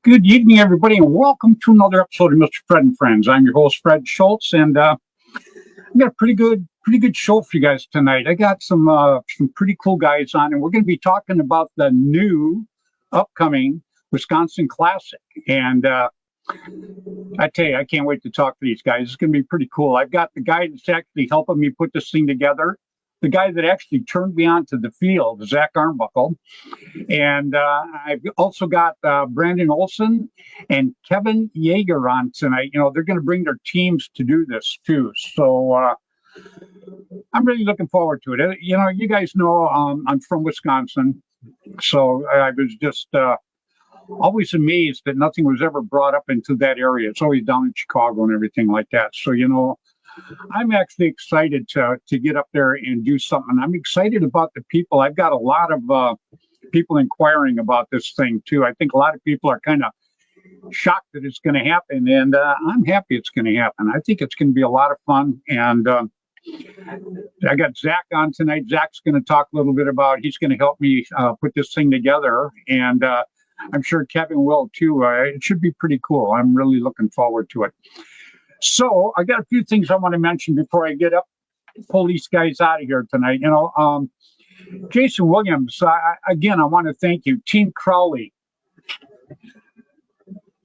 Good evening, everybody, and welcome to another episode of Mr.Fred and Friends. I'm your host, Fred Schultz, and I've got a pretty good show for you guys tonight. I got some pretty cool guys on, and we're going to be talking about the new upcoming Wisconsin Classic. And I tell you, I can't wait to talk to these guys. It's going to be pretty cool. I've got the guy that's actually helping me put this thing together, the guy that actually turned me onto the field, Zach Armbuckle. And I've also got Brandon Olson and Kevin Yeager on tonight. You know, they're going to bring their teams to do this too. So I'm really looking forward to it. You know, you guys know I'm from Wisconsin. So I was just always amazed that nothing was ever brought up into that area. It's always down in Chicago and everything like that. So, you know, I'm actually excited to get up there and do something. I'm excited about the people. I've got a lot of people inquiring about this thing too. I think a lot of people are kind of shocked that it's going to happen, and I'm happy it's going to happen. I think it's going to be a lot of fun. And I got Zach on tonight. Zach's going to talk a little bit about. He's going to help me put this thing together, and I'm sure Kevin will too. It should be pretty cool. I'm really looking forward to it. So I got a few things I want to mention before I get up, pull these guys out of here tonight. You know, Jason Williams, again, I want to thank you. Team Crowley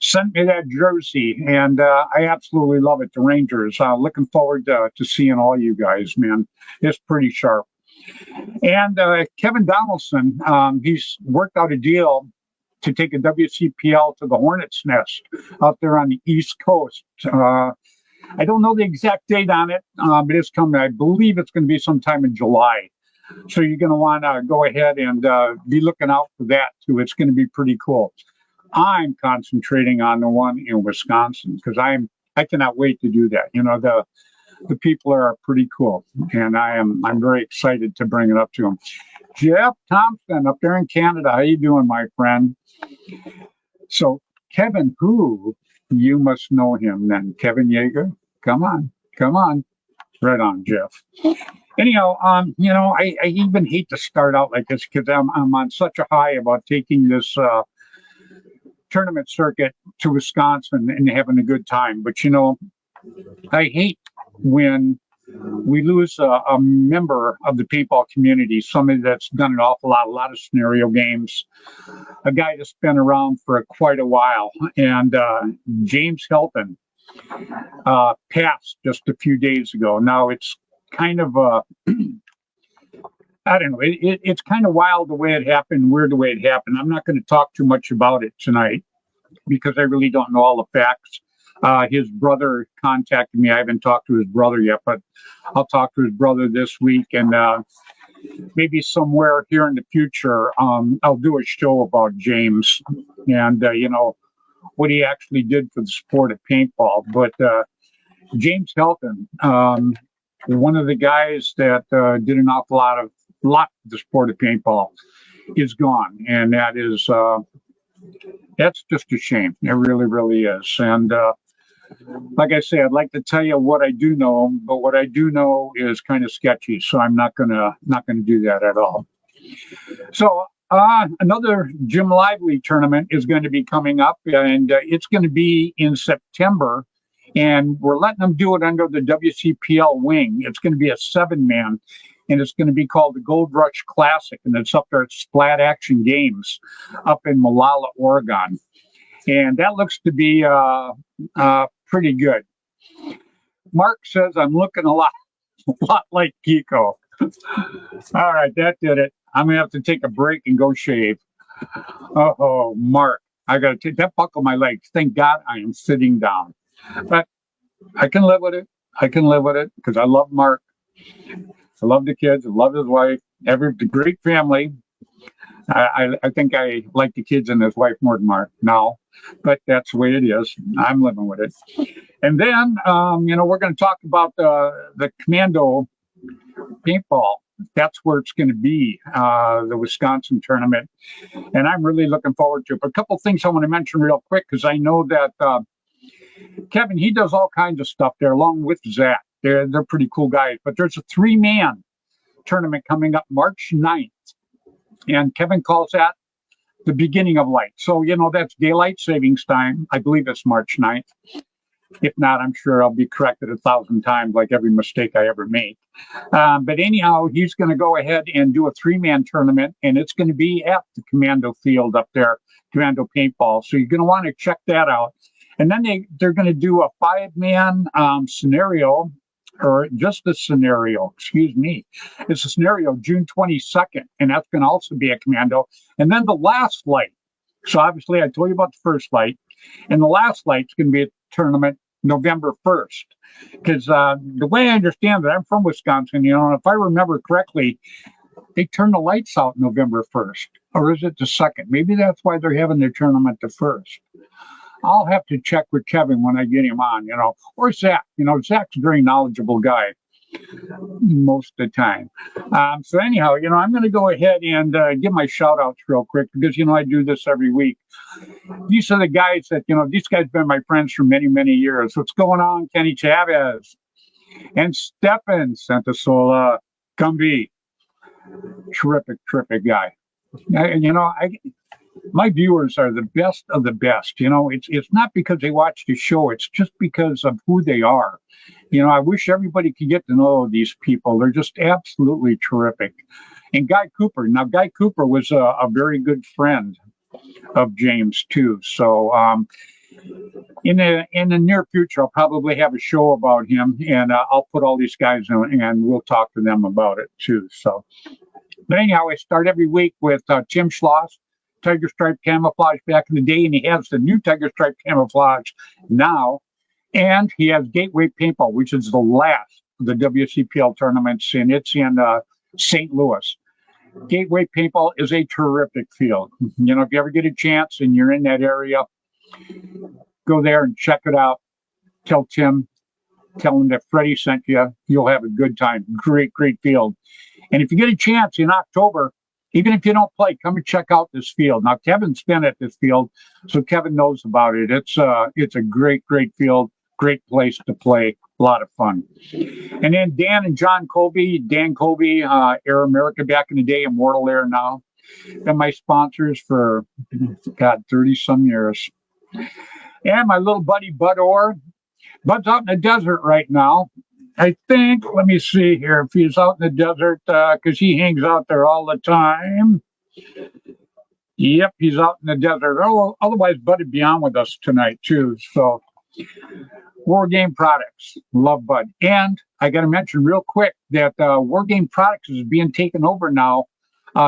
sent me that jersey, and I absolutely love it. The Rangers. Looking forward to seeing all you guys, man. It's pretty sharp. And Kevin Donaldson, he's worked out a deal to take a WCPL to the Hornets' Nest out there on the East Coast. I don't know the exact date on it, but it's coming. I believe it's going to be sometime in July. So you're going to want to go ahead and be looking out for that too. It's going to be pretty cool. I'm concentrating on the one in Wisconsin because I cannot wait to do that. You know, the people are pretty cool, and I'm very excited to bring it up to them. Jeff Thompson up there in Canada, how you doing, my friend? So Kevin, who you must know him then, Kevin Yeager. Come on. Right on, Jeff. Anyhow, you know, I even hate to start out like this because I'm on such a high about taking this tournament circuit to Wisconsin and having a good time. But, you know, I hate when we lose a member of the paintball community, somebody that's done an awful lot, a lot of scenario games, a guy that's been around for quite a while. And James Helton passed just a few days ago. Now it's kind of I don't know. It's kind of wild the way it happened, weird the way it happened. I'm not going to talk too much about it tonight because I really don't know all the facts. His brother contacted me. I haven't talked to his brother yet, but I'll talk to his brother this week, and maybe somewhere here in the future, I'll do a show about James and you know, what he actually did for the sport of paintball. But James Helton, one of the guys that did an awful lot of the sport of paintball, is gone, and that's just a shame. It really, really is. And like I say, I'd like to tell you what I do know, but what I do know is kind of sketchy, so I'm not gonna do that at all. So another Jim Lively tournament is going to be coming up, and it's going to be in September, and we're letting them do it under the WCPL wing. It's going to be a 7-man, and it's going to be called the Gold Rush Classic, and it's up there at Splat Action Games up in Molalla, Oregon. And that looks to be pretty good. Mark says I'm looking a lot like Kiko. All right, that did it. I'm going to have to take a break and go shave. Oh, Mark, I got to take that buckle my legs. Thank God I am sitting down. But I can live with it. Because I love Mark. I love the kids. I love his wife. The great family. I think I like the kids and his wife more than Mark now, but that's the way it is. I'm living with it. And then, you know, we're going to talk about the Commando paintball. That's where it's going to be, the Wisconsin tournament. And I'm really looking forward to it. But a couple of things I want to mention real quick, because I know that Kevin, he does all kinds of stuff there along with Zach. They're pretty cool guys. But there's a 3-man tournament coming up March 9th. And Kevin calls that the beginning of light. So, that's daylight savings time. I believe it's March 9th. If not, I'm sure I'll be corrected 1,000 times, like every mistake I ever make. But anyhow, he's going to go ahead and do a 3-man tournament, and it's going to be at the Commando Field up there, Commando Paintball. So you're going to want to check that out. And then they're going to do a 5-man scenario, or just a scenario, excuse me. It's a scenario June 22nd, and that's going to also be a Commando. And then the last light. So obviously I told you about the first light, and the last light's going to be a tournament November 1st. Because the way I understand it, I'm from Wisconsin, and if I remember correctly, they turn the lights out November 1st. Or is it the 2nd? Maybe that's why they're having their tournament the 1st. I'll have to check with Kevin when I get him on, or Zach. Zach's a very knowledgeable guy most of the time. So anyhow, I'm going to go ahead and give my shout outs real quick because, I do this every week. These are the guys that, these guys have been my friends for many, many years. What's going on, Kenny Chavez? And Stefan Santasola Gumby. Terrific, terrific guy. My viewers are the best of the best. It's not because they watch the show. It's just because of who they are. I wish everybody could get to know these people. They're just absolutely terrific. And Guy Cooper. Now, Guy Cooper was a very good friend of James, too. So in the near future, I'll probably have a show about him. And I'll put all these guys in, and we'll talk to them about it, too. So, but anyhow, I start every week with Tim Schloss. Tiger Stripe camouflage back in the day, and he has the new Tiger Stripe camouflage now. And he has Gateway Paintball, which is the last of the WCPL tournaments, and it's in St. Louis. Gateway Paintball is a terrific field. If you ever get a chance and you're in that area, go there and check it out. Tell him that Freddy sent you. You'll have a good time. Great, great field. And if you get a chance in October, even if you don't play, come and check out this field. Now, Kevin's been at this field, so Kevin knows about it. It's a great, great field, great place to play, a lot of fun. And then Dan and John Colby, Dan Colby, Air America back in the day, Immortal Air now. Been my sponsors for, 30-some years. And my little buddy, Bud Orr. Bud's out in the desert right now. I think, let me see here, if he's out in the desert, because he hangs out there all the time. Yep, he's out in the desert. Oh, otherwise, Bud would be on with us tonight, too. So, War Game Products, love Bud. And I got to mention real quick that War Game Products is being taken over now.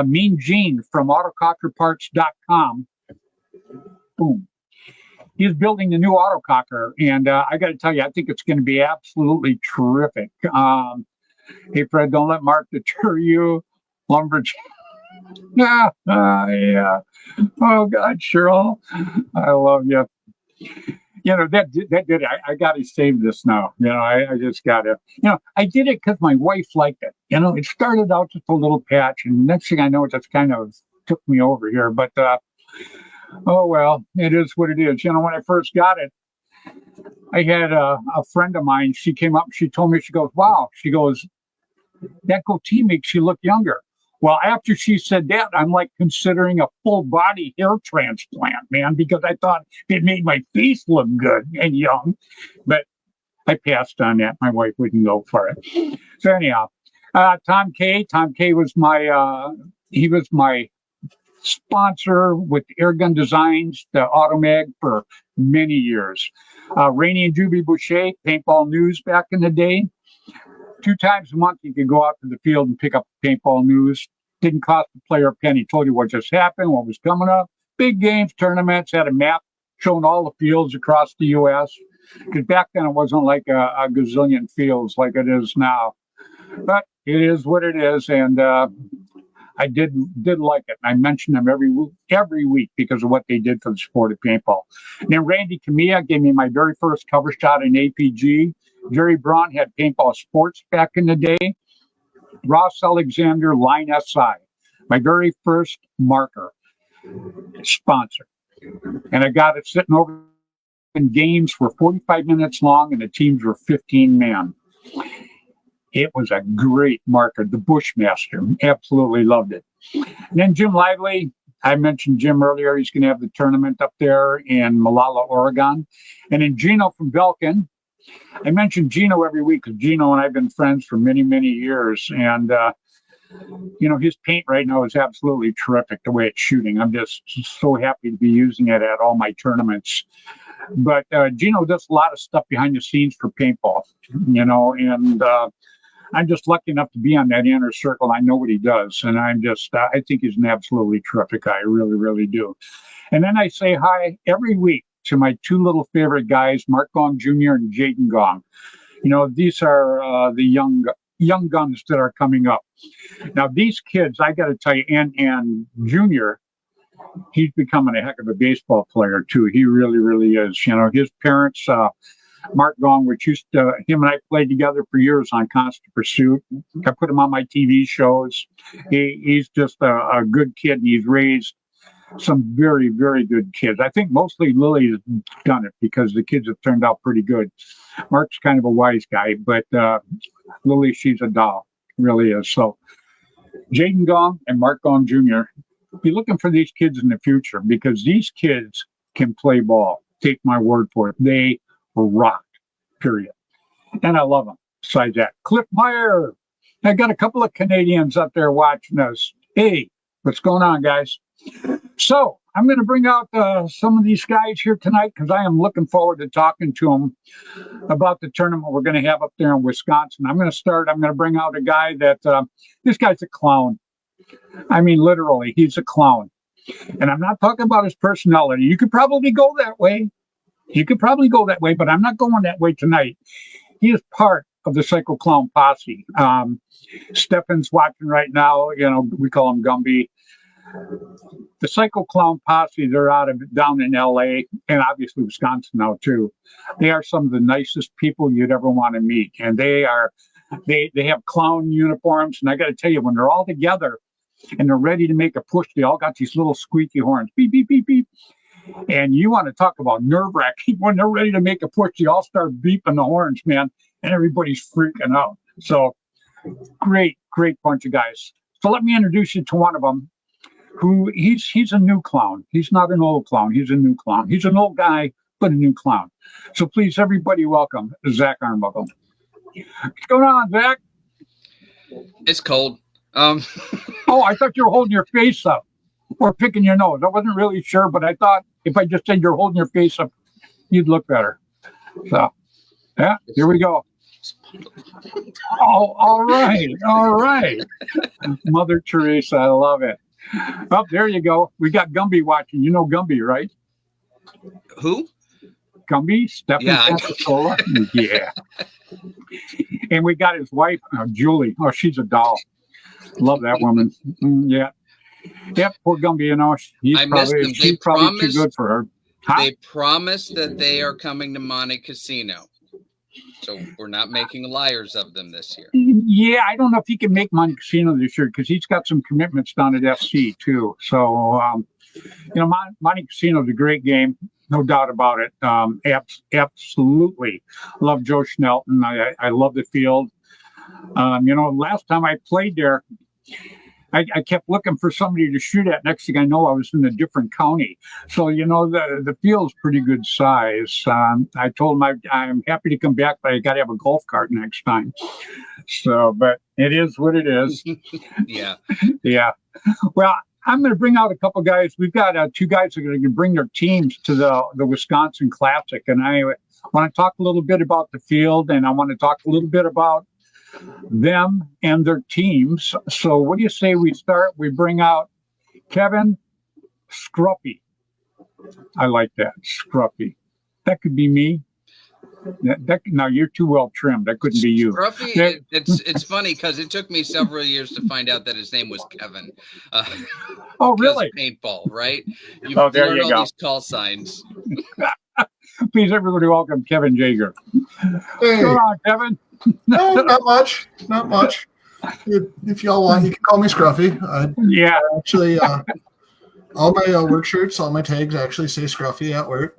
Mean Gene from autocockerparts.com. Boom. He's building the new autococker, and I got to tell you, I think it's going to be absolutely terrific. Hey, Fred, don't let Mark deter you. Lumberjack. Yeah. Oh, God, Cheryl, I love you. That did it. I got to save this now. I just got to. I did it because my wife liked it. It started out just a little patch, and next thing I know, it just kind of took me over here. But oh, well, it is what it is. When I first got it, I had a friend of mine. She came up, she told me, she goes, wow. She goes, that goatee makes you look younger. Well, after she said that, I'm like considering a full body hair transplant, man, because I thought it made my face look good and young. But I passed on that. My wife wouldn't go for it. So anyhow, Tom K was he was my sponsor with Airgun Designs, the Automag, for many years. Rainey and Juby Boucher, Paintball News back in the day. 2 times a month, you could go out to the field and pick up paintball news. Didn't cost the player a penny. Told you what just happened, what was coming up. Big games, tournaments, had a map showing all the fields across the U.S. Because back then it wasn't like a gazillion fields like it is now. But it is what it is, and I did like it. I mention them every week because of what they did for the sport of paintball. And then Randy Camilla gave me my very first cover shot in APG. Jerry Braun had Paintball Sports back in the day. Ross Alexander, Line SI, my very first marker sponsor. And I got it sitting over in games were 45 minutes long, and the teams were 15 men. It was a great marker, the Bushmaster. Absolutely loved it. And then Jim Lively, I mentioned Jim earlier. He's going to have the tournament up there in Malala, Oregon. And then Gino from Belkin. I mention Gino every week because Gino and I have been friends for many, many years. And, his paint right now is absolutely terrific the way it's shooting. I'm just so happy to be using it at all my tournaments. But Gino does a lot of stuff behind the scenes for paintball, and I'm just lucky enough to be on that inner circle. I know what he does, and I think he's an absolutely terrific guy. I really, really do. And then I say hi every week to my two little favorite guys, Mark Gong Jr. and Jaden Gong. These are the young guns that are coming up. Now, these kids, I got to tell you, and Junior, he's becoming a heck of a baseball player, too. He really, really is. His parents, Mark Gong, him and I played together for years on Constant Pursuit. I put him on my TV shows. He's just a good kid, and he's raised some very, very good kids. I think mostly Lily has done it because the kids have turned out pretty good. Mark's kind of a wise guy, but Lily, she's a doll, really is. So Jaden Gong and Mark Gong Jr., be looking for these kids in the future because these kids can play ball. Take my word for it. They rock, period. And I love them. Besides that, Cliff Meyer. I got a couple of Canadians up there watching us. Hey, what's going on, guys? So I'm going to bring out some of these guys here tonight because I am looking forward to talking to them about the tournament we're going to have up there in Wisconsin. I'm going to bring out a guy that, this guy's a clown. I mean, literally, he's a clown. And I'm not talking about his personality. You could probably go that way. But I'm not going that way tonight. He is part of the Psycho Clown posse. Stefan's watching right now. We call him Gumby. The Psycho Clown posse, they're down in LA and obviously Wisconsin now too. They are some of the nicest people you'd ever want to meet. And they have clown uniforms. And I got to tell you, when they're all together and they're ready to make a push, they all got these little squeaky horns. Beep, beep, beep, beep. And you want to talk about nerve-wracking. When they're ready to make a push, they all start beeping the horns, man. And everybody's freaking out. So great bunch of guys. So let me introduce you to one of them. He's a new clown. He's not an old clown. He's a new clown. He's an old guy, but a new clown. So please, everybody, welcome Zach Arnbuckle. What's going on, Zach? It's cold. Oh, I thought you were holding your face up or picking your nose. I wasn't really sure, but I thought if I just said you're holding your face up, you'd look better. So, yeah, here we go. Oh, all right. Mother Teresa, I love it. Oh, there you go. We got Gumby watching. You know Gumby, right? Who? Gumby, Stefan Casasola. Yeah. And we got his wife, Julie. Oh, she's a doll. Love that woman. Yeah. Yep, poor Gumby, she's probably too good for her. Huh? They promised that they are coming to Monte Casino. So we're not making liars of them this year. Yeah, I don't know if he can make Monte Casino this year because he's got some commitments down at FC too. So, Monte Casino is a great game, no doubt about it. Absolutely. Love Joe Schnelton. I love the field. Last time I played there, I kept looking for somebody to shoot at. Next thing I know, I was in a different county. So, the field's pretty good size. I told him I'm happy to come back, but I got to have a golf cart next time. So, but it is what it is. Yeah. Yeah. Well, I'm going to bring out a couple guys. We've got two guys that are going to bring their teams to the Wisconsin Classic. And I want to talk a little bit about the field, and I want to talk a little bit about them and their teams. So what do you say we bring out Kevin Scruffy. I like that, Scruffy. That could be me. Now you're too well trimmed. That couldn't be you. Scruffy, it's funny because it took me several years to find out that his name was Kevin. Oh, really? Paintball, right? There you all go. These call signs. Please, everybody, welcome Kevin Jaeger. Hey. What's going on, Kevin? No, not much. Not much. If y'all want, you can call me Scruffy. Yeah. Actually, all my work shirts, all my tags actually say Scruffy at work.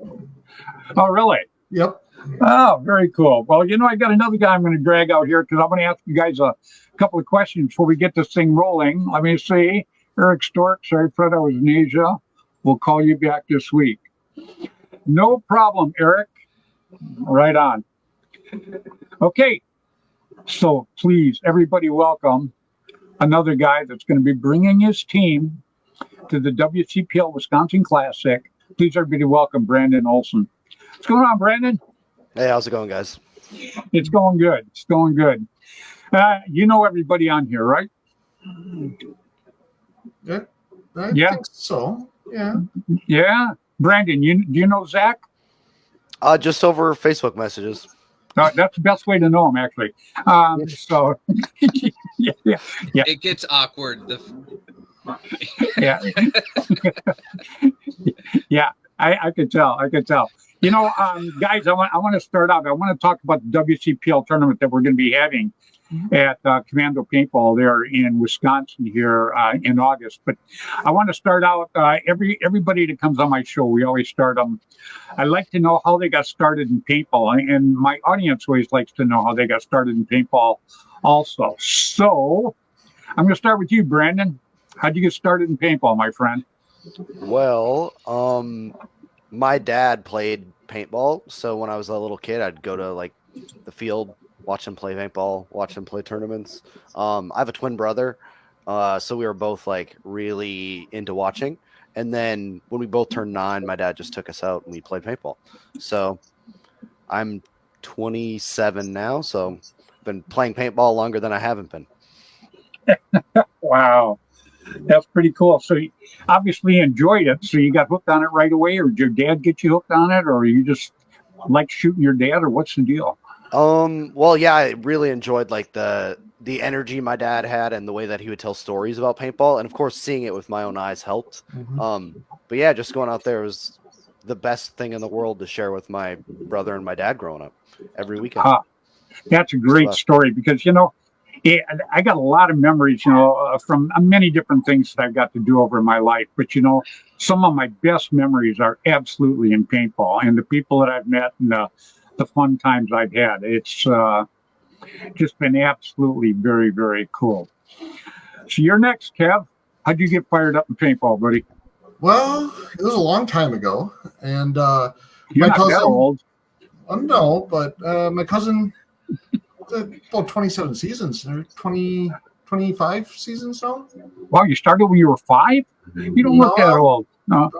Oh, really? Yep. Oh, very cool. Well, I got another guy I'm going to drag out here because I'm going to ask you guys a couple of questions before we get this thing rolling. Let me see. Eric Stork, sorry, Fred, I was in Asia. We'll call you back this week. No problem, Eric. Right on. Okay, so please, everybody welcome another guy that's going to be bringing his team to the WCPL Wisconsin Classic. Please, everybody welcome Brandon Olson. What's going on, Brandon? Hey, how's it going, guys? It's going good. It's going good. You know everybody on here, right? Yeah, I Yeah. think so. Yeah. Yeah. Brandon, do you know Zach? Just over Facebook messages. That's the best way to know him, actually. So, yeah. It gets awkward. Yeah. Yeah, I could tell. You know, guys, I want to start out. I want to talk about the WCPL tournament that we're going to be having at Commando Paintball there in Wisconsin here in August. But I want to start out, everybody that comes on my show, we always start them. I like to know how they got started in paintball, and my audience always likes to know how they got started in paintball also. So I'm going to start with you, Brandon. How'd you get started in paintball, my friend? Well, my dad played paintball, so when I was a little kid, I'd go to like the field, watch him play paintball, watch him play tournaments. I have a twin brother, so we were both like really into watching. And then when we both turned 9, my dad just took us out and we played paintball. So I'm 27 now, so I've been playing paintball longer than I haven't been. Wow. That's pretty cool. So you obviously enjoyed it. So you got hooked on it right away, or did your dad get you hooked on it, or you just like shooting your dad, or what's the deal? Well, yeah, I really enjoyed like the energy my dad had and the way that he would tell stories about paintball. And of course, seeing it with my own eyes helped. But yeah, just going out there was the best thing in the world to share with my brother and my dad growing up every weekend. That's a great story because, you know, I got a lot of memories, you know, from many different things that I've got to do over my life. But, you know, some of my best memories are absolutely in paintball and the people that I've met and the fun times I've had. It's just been absolutely very, very cool. So you're next, Kev. How'd you get fired up in paintball, buddy? Well, it was a long time ago. And you're not that old. No, but my cousin... about 27 seasons, 20, 25 seasons now. Wow, you started when you were 5? You don't look that old. No.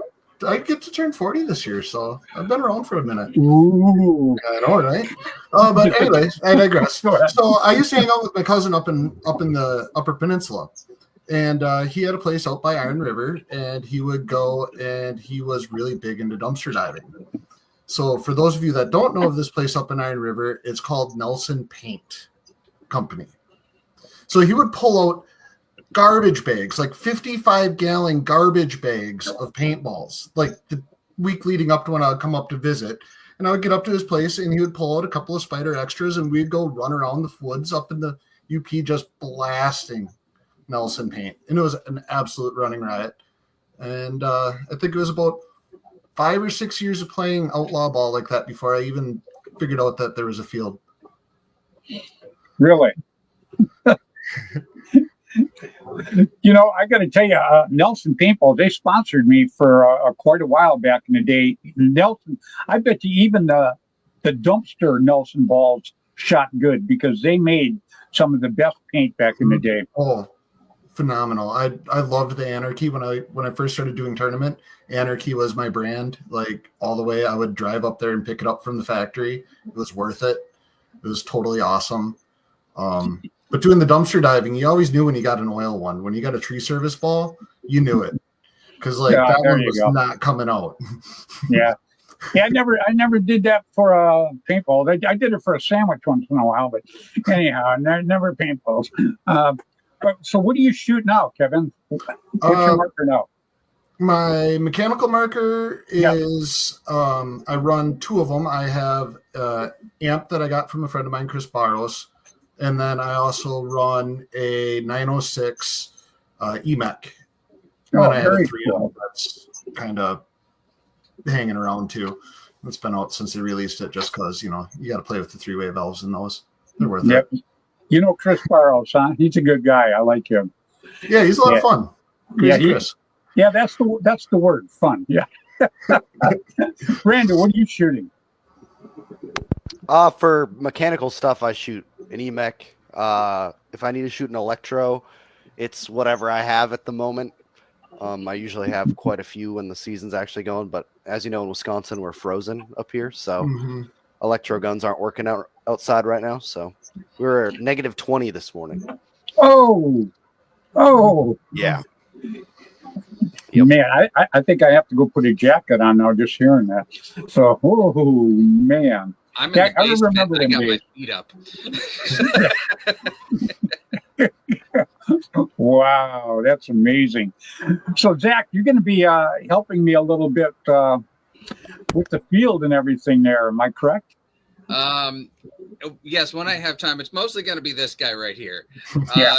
I get to turn 40 this year, so I've been around for a minute. Ooh. I know, right? But anyway, I digress. So I used to hang out with my cousin up in the Upper Peninsula, and he had a place out by Iron River, and he would go, and he was really big into dumpster diving. So for those of you that don't know of this place up in Iron River, it's called Nelson Paint Company. So he would pull out garbage bags, like 55-gallon garbage bags of paintballs, like the week leading up to when I would come up to visit. And I would get up to his place, and he would pull out a couple of Spider Extras, and we'd go run around the woods up in the UP just blasting Nelson Paint. And it was an absolute running riot. And I think it was about 5 or 6 years of playing outlaw ball like that before I even figured out that there was a field. Really? You know, I got to tell you, Nelson Paintball, they sponsored me for quite a while back in the day. Nelson, I bet you even the dumpster Nelson balls shot good because they made some of the best paint back in the day. Oh, phenomenal. I loved the Anarchy when I first started doing tournament. Anarchy was my brand, like all the way. I would drive up there and pick it up from the factory. It was worth it. It was totally awesome. But doing the dumpster diving, you always knew when you got an oil one. When you got a tree service ball, you knew it because that one was not coming out. Yeah. Yeah, I never did that for paintball. I did it for a sandwich once in a while, but anyhow, never paintballs. So what do you shoot now, Kevin? What's your marker now? My mechanical marker is I run 2 of them. I have amp that I got from a friend of mine, Chris Barros, and then I also run a 906 EMEC. And then I have a 3 cool. That's kind of hanging around too. It's been out since they released it, just because you got to play with the 3-way valves in those. They're worth it. You know Chris Barros, huh? He's a good guy. I like him. Yeah, he's a lot of fun. Chris. Yeah, that's the word, fun. Yeah. Randy, what are you shooting? For mechanical stuff, I shoot an EMEC. If I need to shoot an electro, it's whatever I have at the moment. I usually have quite a few when the season's actually going, but as you know, in Wisconsin, we're frozen up here, so electro guns aren't working out outside right now. So we were negative 20 this morning. Oh, Yeah. Man, I think I have to go put a jacket on now just hearing that. So, oh man. I'm in the basement. I got days. my feet up. Wow, that's amazing. So, Zach, you're going to be helping me a little bit with the field and everything there. Am I correct? Yes, when I have time. It's mostly going to be this guy right here. Yeah.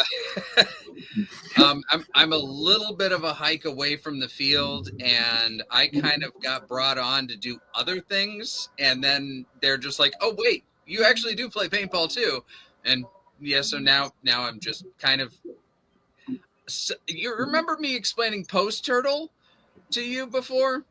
I'm a little bit of a hike away from the field, and I kind of got brought on to do other things, and then they're just like, "Oh, wait, you actually do play paintball too," and yeah, so now I'm just kind of. So, you remember me explaining post turtle to you before?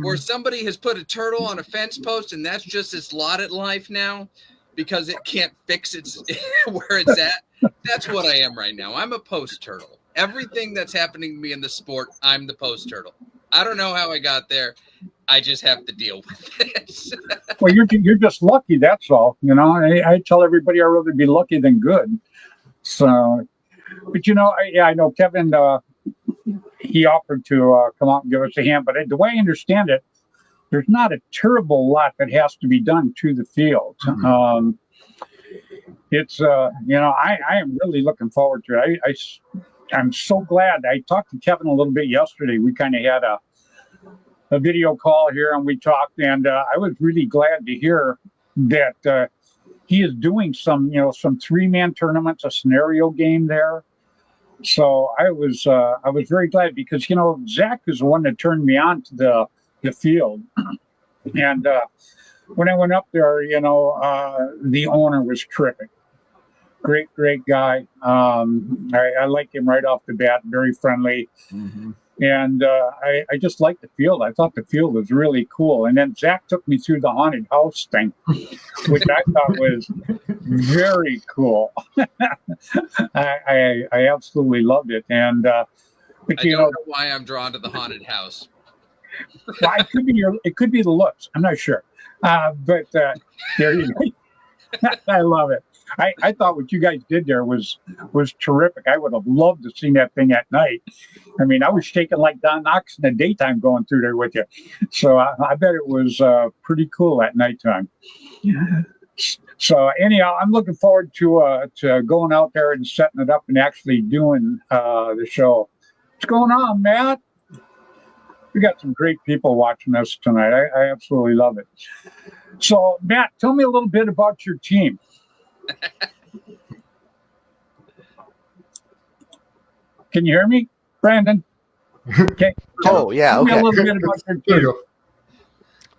Where somebody has put a turtle on a fence post and that's just its lot in life now because it can't fix its where it's at. That's what I am right now. I'm a post turtle. Everything that's happening to me in the sport, I'm the post turtle. I don't know how I got there. I just have to deal with it. Well, you're just lucky. That's all. You know, I tell everybody I'd rather be lucky than good. So, but you know, I know Kevin. He offered to come out and give us a hand, but the way I understand it, there's not a terrible lot that has to be done to the field. It's you know, I am really looking forward to it. I'm so glad. I talked to Kevin a little bit yesterday. We kind of had a video call here and we talked, and I was really glad to hear that he is doing some 3-man tournaments, a scenario game there. So I was very glad because Zach is the one that turned me on to the field, and when I went up there, the owner was terrific, great guy. I like him right off the bat, very friendly, and I just liked the field. I thought the field was really cool, and then Zach took me through the haunted house thing, which I thought was very cool. I absolutely loved it, and but I don't know why I'm drawn to the haunted house. Well, it could be the looks. I'm not sure, but there you go. I love it. I thought what you guys did there was terrific. I would have loved to see that thing at night. I mean, I was shaking like Don Knox in the daytime going through there with you. So I bet it was pretty cool at nighttime. So anyhow, I'm looking forward to going out there and setting it up and actually doing the show. What's going on, Matt? We got some great people watching us tonight. I absolutely love it. So, Matt, tell me a little bit about your team. Can you hear me, Brandon? Okay. Oh, yeah. Tell me Okay. a little bit about your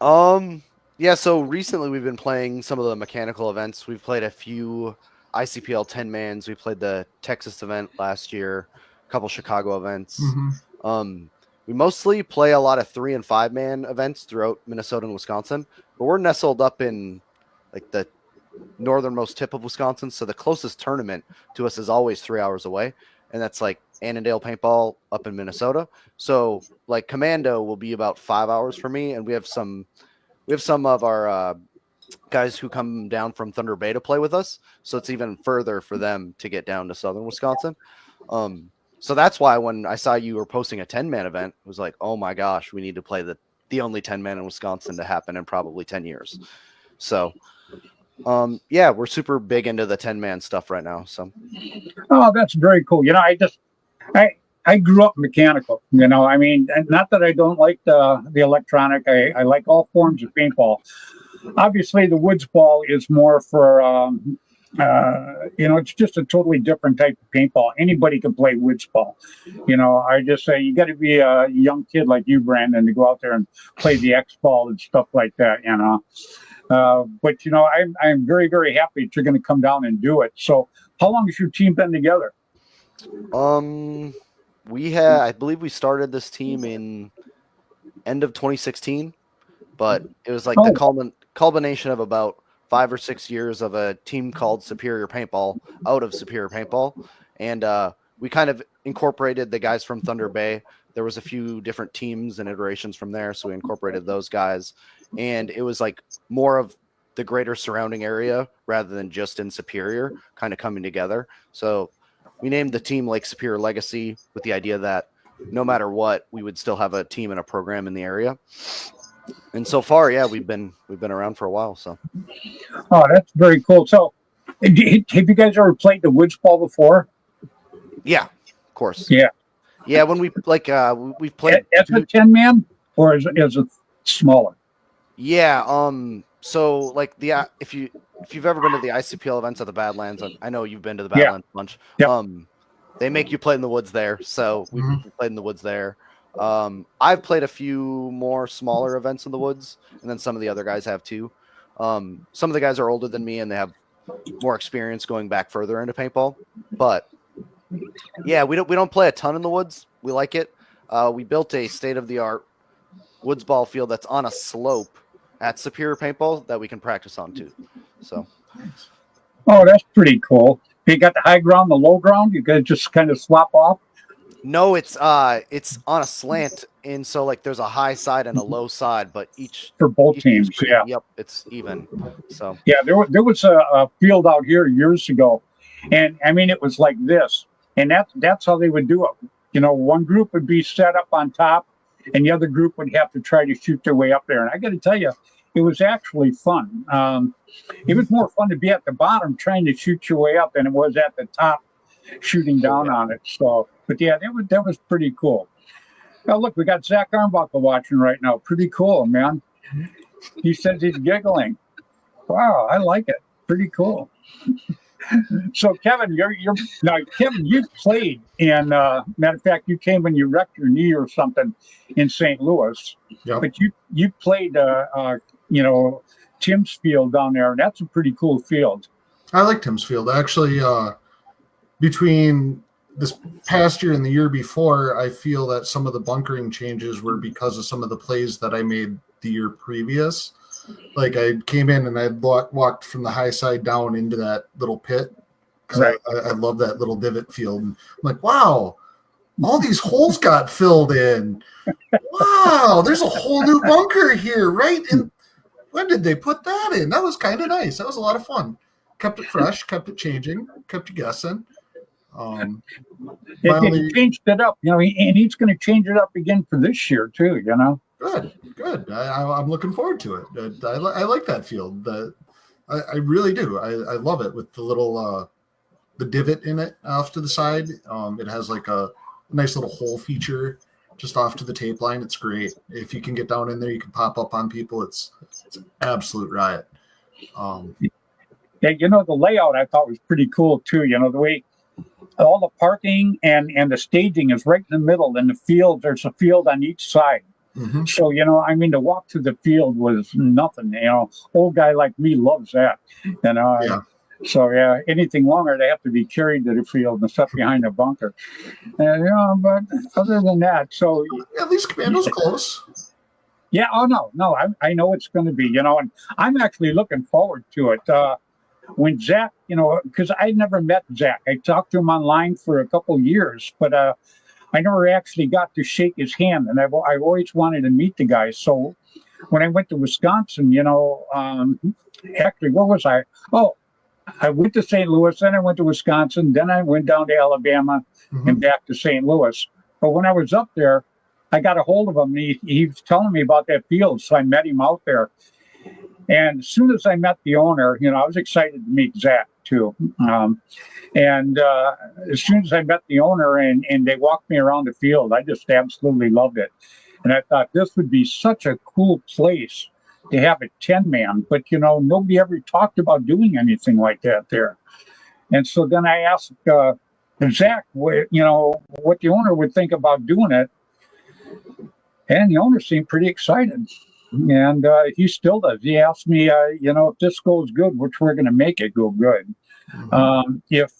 team. Yeah, so recently we've been playing some of the mechanical events. We've played a few ICPL 10-mans. We played the Texas event last year, a couple Chicago events. We mostly play a lot of 3- and 5-man events throughout Minnesota and Wisconsin, but we're nestled up in like the northernmost tip of Wisconsin. So the closest tournament to us is always 3 hours away. And that's like Annandale Paintball up in Minnesota. So like Commando will be about 5 hours for me. And we have some of our guys who come down from Thunder Bay to play with us. So it's even further for them to get down to southern Wisconsin. So that's why when I saw you were posting a 10-man event, it was like, oh my gosh, we need to play the only 10-man in Wisconsin to happen in probably 10 years. So yeah, we're super big into the 10-man stuff right now. So Oh, that's very cool. I grew up mechanical, I mean, and not that I don't like the electronic. I like all forms of paintball. Obviously, the woods ball is more for, it's just a totally different type of paintball. Anybody can play woods ball. I just say you got to be a young kid like you, Brandon, to go out there and play the X ball and stuff like that, But, I'm very, very happy that you're going to come down and do it. So how long has your team been together? I believe we started this team in end of 2016, but it was like Oh. the culmination of about 5 or 6 years of a team called Superior Paintball out of Superior Paintball. And we kind of incorporated the guys from Thunder Bay. There was a few different teams and iterations from there, so we incorporated those guys. And it was like more of the greater surrounding area rather than just in Superior kind of coming together. So we named the team like Superior Legacy with the idea that no matter what, we would still have a team and a program in the area. And so far, yeah, we've been around for a while. So, Oh, that's very cool. So, have you guys ever played the woods ball before? yeah, of course. Yeah. When we we've played as a 10-man or as it smaller? Yeah. So like if you've ever been to the ICPL events at the Badlands, I know you've been to the Badlands a bunch. Yep. They make you play in the woods there, so we played in the woods there. I've played a few more smaller events in the woods, and then some of the other guys have too. Some of the guys are older than me, and they have more experience going back further into paintball. But yeah, we don't play a ton in the woods. We like it. We built a state-of-the-art woods ball field that's on a slope at Superior Paintball that we can practice on too. So, oh, that's pretty cool. You got the high ground, the low ground. You guys just kind of swap off. No, it's on a slant, and so like there's a high side and a low side, but for both teams. Yeah. Yep, it's even. So yeah, there was a field out here years ago, and I mean it was like this, and that's how they would do it. You know, one group would be set up on top, and the other group would have to try to shoot their way up there. And I got to tell you, it was actually fun. It was more fun to be at the bottom trying to shoot your way up than it was at the top shooting down on it. So, but yeah, that was pretty cool. Now look, we got Zach Armbuckle watching right now. Pretty cool, man. He says he's giggling. Wow, I like it. Pretty cool. So Kevin, Kevin, you played in matter of fact, you came when you wrecked your knee or something in St. Louis. Yep. But you played Tim's Field down there. That's a pretty cool field. I like Tim's Field. Actually, between this past year and the year before, I feel that some of the bunkering changes were because of some of the plays that I made the year previous. Like I came in and I walked from the high side down into that little pit. Right. I love that little divot field. And I'm like, wow, all these holes got filled in. Wow, there's a whole new bunker here, right? And when did they put that in? That was kind of nice. That was a lot of fun. Kept it fresh, kept it changing, kept you guessing. He changed it up, and he's going to change it up again for this year too. Good. I'm looking forward to it. I like that field. I really do. I love it with the little the divot in it off to the side. It has like a nice little hole feature just off to the tape line. It's great. If you can get down in there, you can pop up on people. It's an absolute riot. Yeah, the layout I thought was pretty cool too. The way all the parking and the staging is right in the middle, and the field, there's a field on each side. Mm-hmm. So, to walk through the field was nothing. Old guy like me loves that. Yeah. So, yeah, anything longer, they have to be carried to the field and stuff behind a bunker. But other than that, so. At least Commando's close. Yeah, oh, no, I know it's going to be, and I'm actually looking forward to it. When Zach, because I never met Zach. I talked to him online for a couple of years, but I never actually got to shake his hand, and I've always wanted to meet the guy. So when I went to Wisconsin, actually, where was I? Oh, I went to St. Louis, then I went to Wisconsin, then I went down to Alabama and back to St. Louis. But when I was up there, I got a hold of him, and he was telling me about that field, so I met him out there. And as soon as I met the owner, I was excited to meet Zach too. And as soon as I met the owner and they walked me around the field, I just absolutely loved it. And I thought this would be such a cool place to have a 10-man, but nobody ever talked about doing anything like that there. And so then I asked Zach, what the owner would think about doing it. And the owner seemed pretty excited. And he still does. He asked me, if this goes good, which we're going to make it go good, if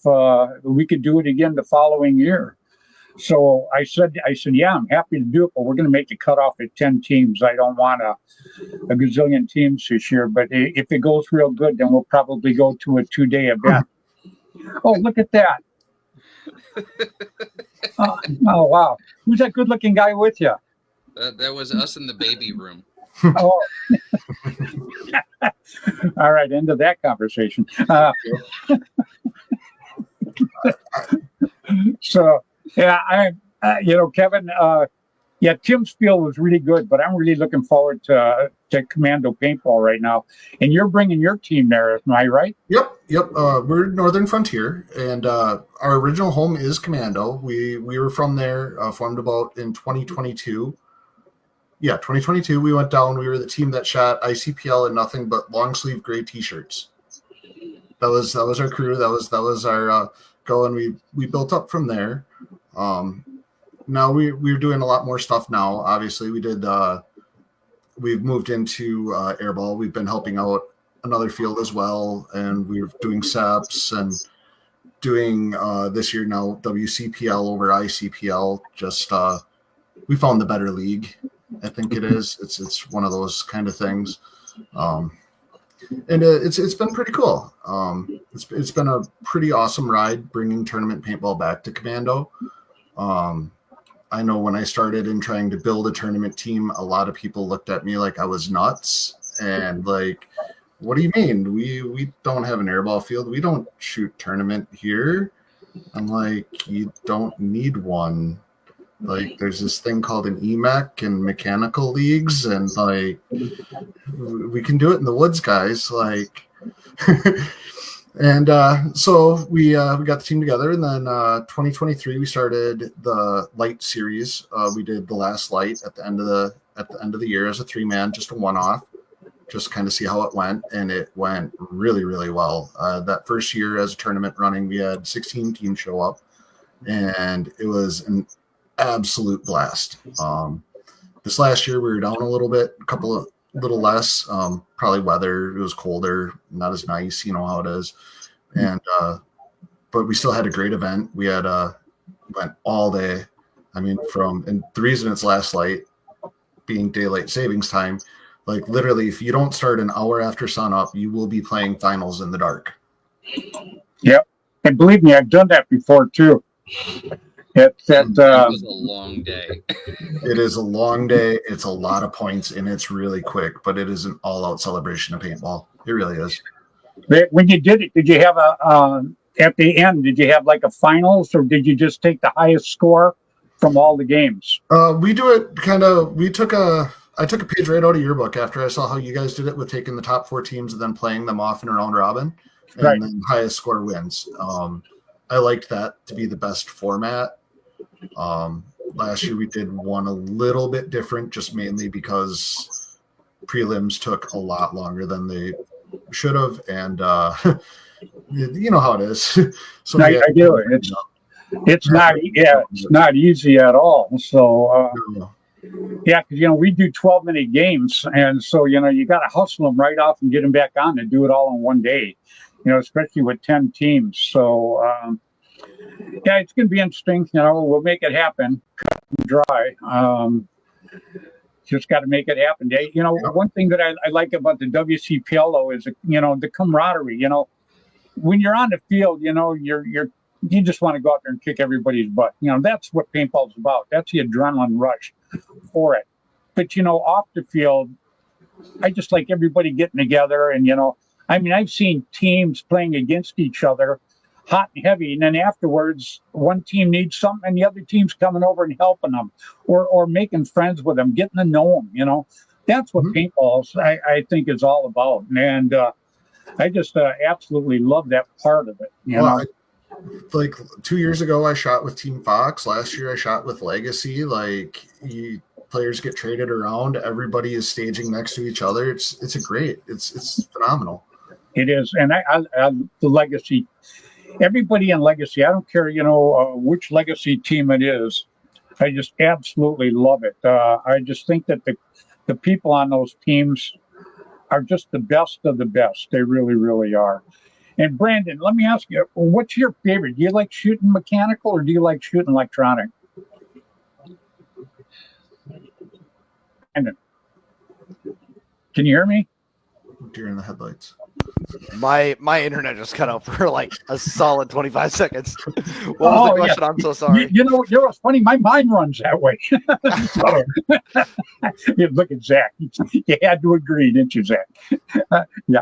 we could do it again the following year. So I said, yeah, I'm happy to do it, but we're going to make the cutoff at 10 teams. I don't want a gazillion teams this year, but if it goes real good, then we'll probably go to a 2-day event. Oh, look at that. Oh, wow. Who's that good looking guy with you? That was us in the baby room. Oh. All right, end of that conversation. So, yeah, Kevin, yeah, Tim's field was really good, but I'm really looking forward to Commando Paintball right now. And you're bringing your team there, am I right? Yep. We're Northern Frontier, and our original home is Commando. We were from there, formed about in 2022. Yeah, 2022. We went down. We were the team that shot ICPL in nothing but long sleeve gray T-shirts. That was our crew. That was our go, and we built up from there. Now we're doing a lot more stuff now. Obviously, we've moved into airball. We've been helping out another field as well, and we're doing SEPs and doing this year now WCPL over ICPL. Just we found the better league. I think it is. It's one of those kind of things, and it's been pretty cool. It's been a pretty awesome ride bringing tournament paintball back to Commando. I know when I started in trying to build a tournament team, a lot of people looked at me like I was nuts and like, what do you mean? We don't have an airball field. We don't shoot tournament here. I'm like, you don't need one. Like, there's this thing called an EMEC and mechanical leagues, and like, we can do it in the woods, guys. Like, and so we got the team together, and then 2023 we started the light series. We did the last light at the end of the year as a 3-man, just a one-off, just kind of see how it went, and it went really, really well. That first year as a tournament running, we had 16 teams show up, and it was an absolute blast. This last year we were down a little bit, a little less, probably weather. It was colder, not as nice, you know how it is. And but we still had a great event. We had went all day. I mean, and the reason it's last light being daylight savings time, like literally if you don't start an hour after sun up, you will be playing finals in the dark. Yep. And believe me, I've done that before too. It was a long day. It is a long day. It's a lot of points, and it's really quick, but it is an all-out celebration of paintball. It really is. When you did it, did you have at the end, did you have like a finals, or did you just take the highest score from all the games? We do it kind of, I took a page right out of your book after I saw how you guys did it with taking the top 4 teams and then playing them off in a round robin, and right. Then highest score wins. I liked that to be the best format. Last year we did one a little bit different, just mainly because prelims took a lot longer than they should have, and you know how it is. So I do it. It's not easy at all. So yeah, because we do 12-minute games, and so you got to hustle them right off and get them back on and do it all in one day. Especially with 10 teams. So yeah, it's going to be interesting. We'll make it happen. Cut and dry. Just got to make it happen. One thing that I like about the WCPL though is the camaraderie. When you're on the field, you just want to go out there and kick everybody's butt. That's what paintball's about. That's the adrenaline rush for it. But off the field, I just like everybody getting together, and I've seen teams playing against each other, hot and heavy, and then afterwards, one team needs something, and the other team's coming over and helping them, or making friends with them, getting to know them. That's what paintball, I think, is all about, and I just absolutely love that part of it. Like 2 years ago, I shot with Team Fox. Last year, I shot with Legacy. Like, players get traded around. Everybody is staging next to each other. It's phenomenal. It is, and I the Legacy. Everybody in Legacy, I don't care, which Legacy team it is. I just absolutely love it. I just think that the people on those teams are just the best of the best. They really, really are. And Brandon, let me ask you, what's your favorite? Do you like shooting mechanical or do you like shooting electronic? Brandon. Can you hear me? Deer in the headlights. My internet just cut out for like a solid 25 seconds. What was the question? I'm so sorry. You know what's funny? My mind runs that way. So, look at Zach. You had to agree, didn't you, Zach? Yeah.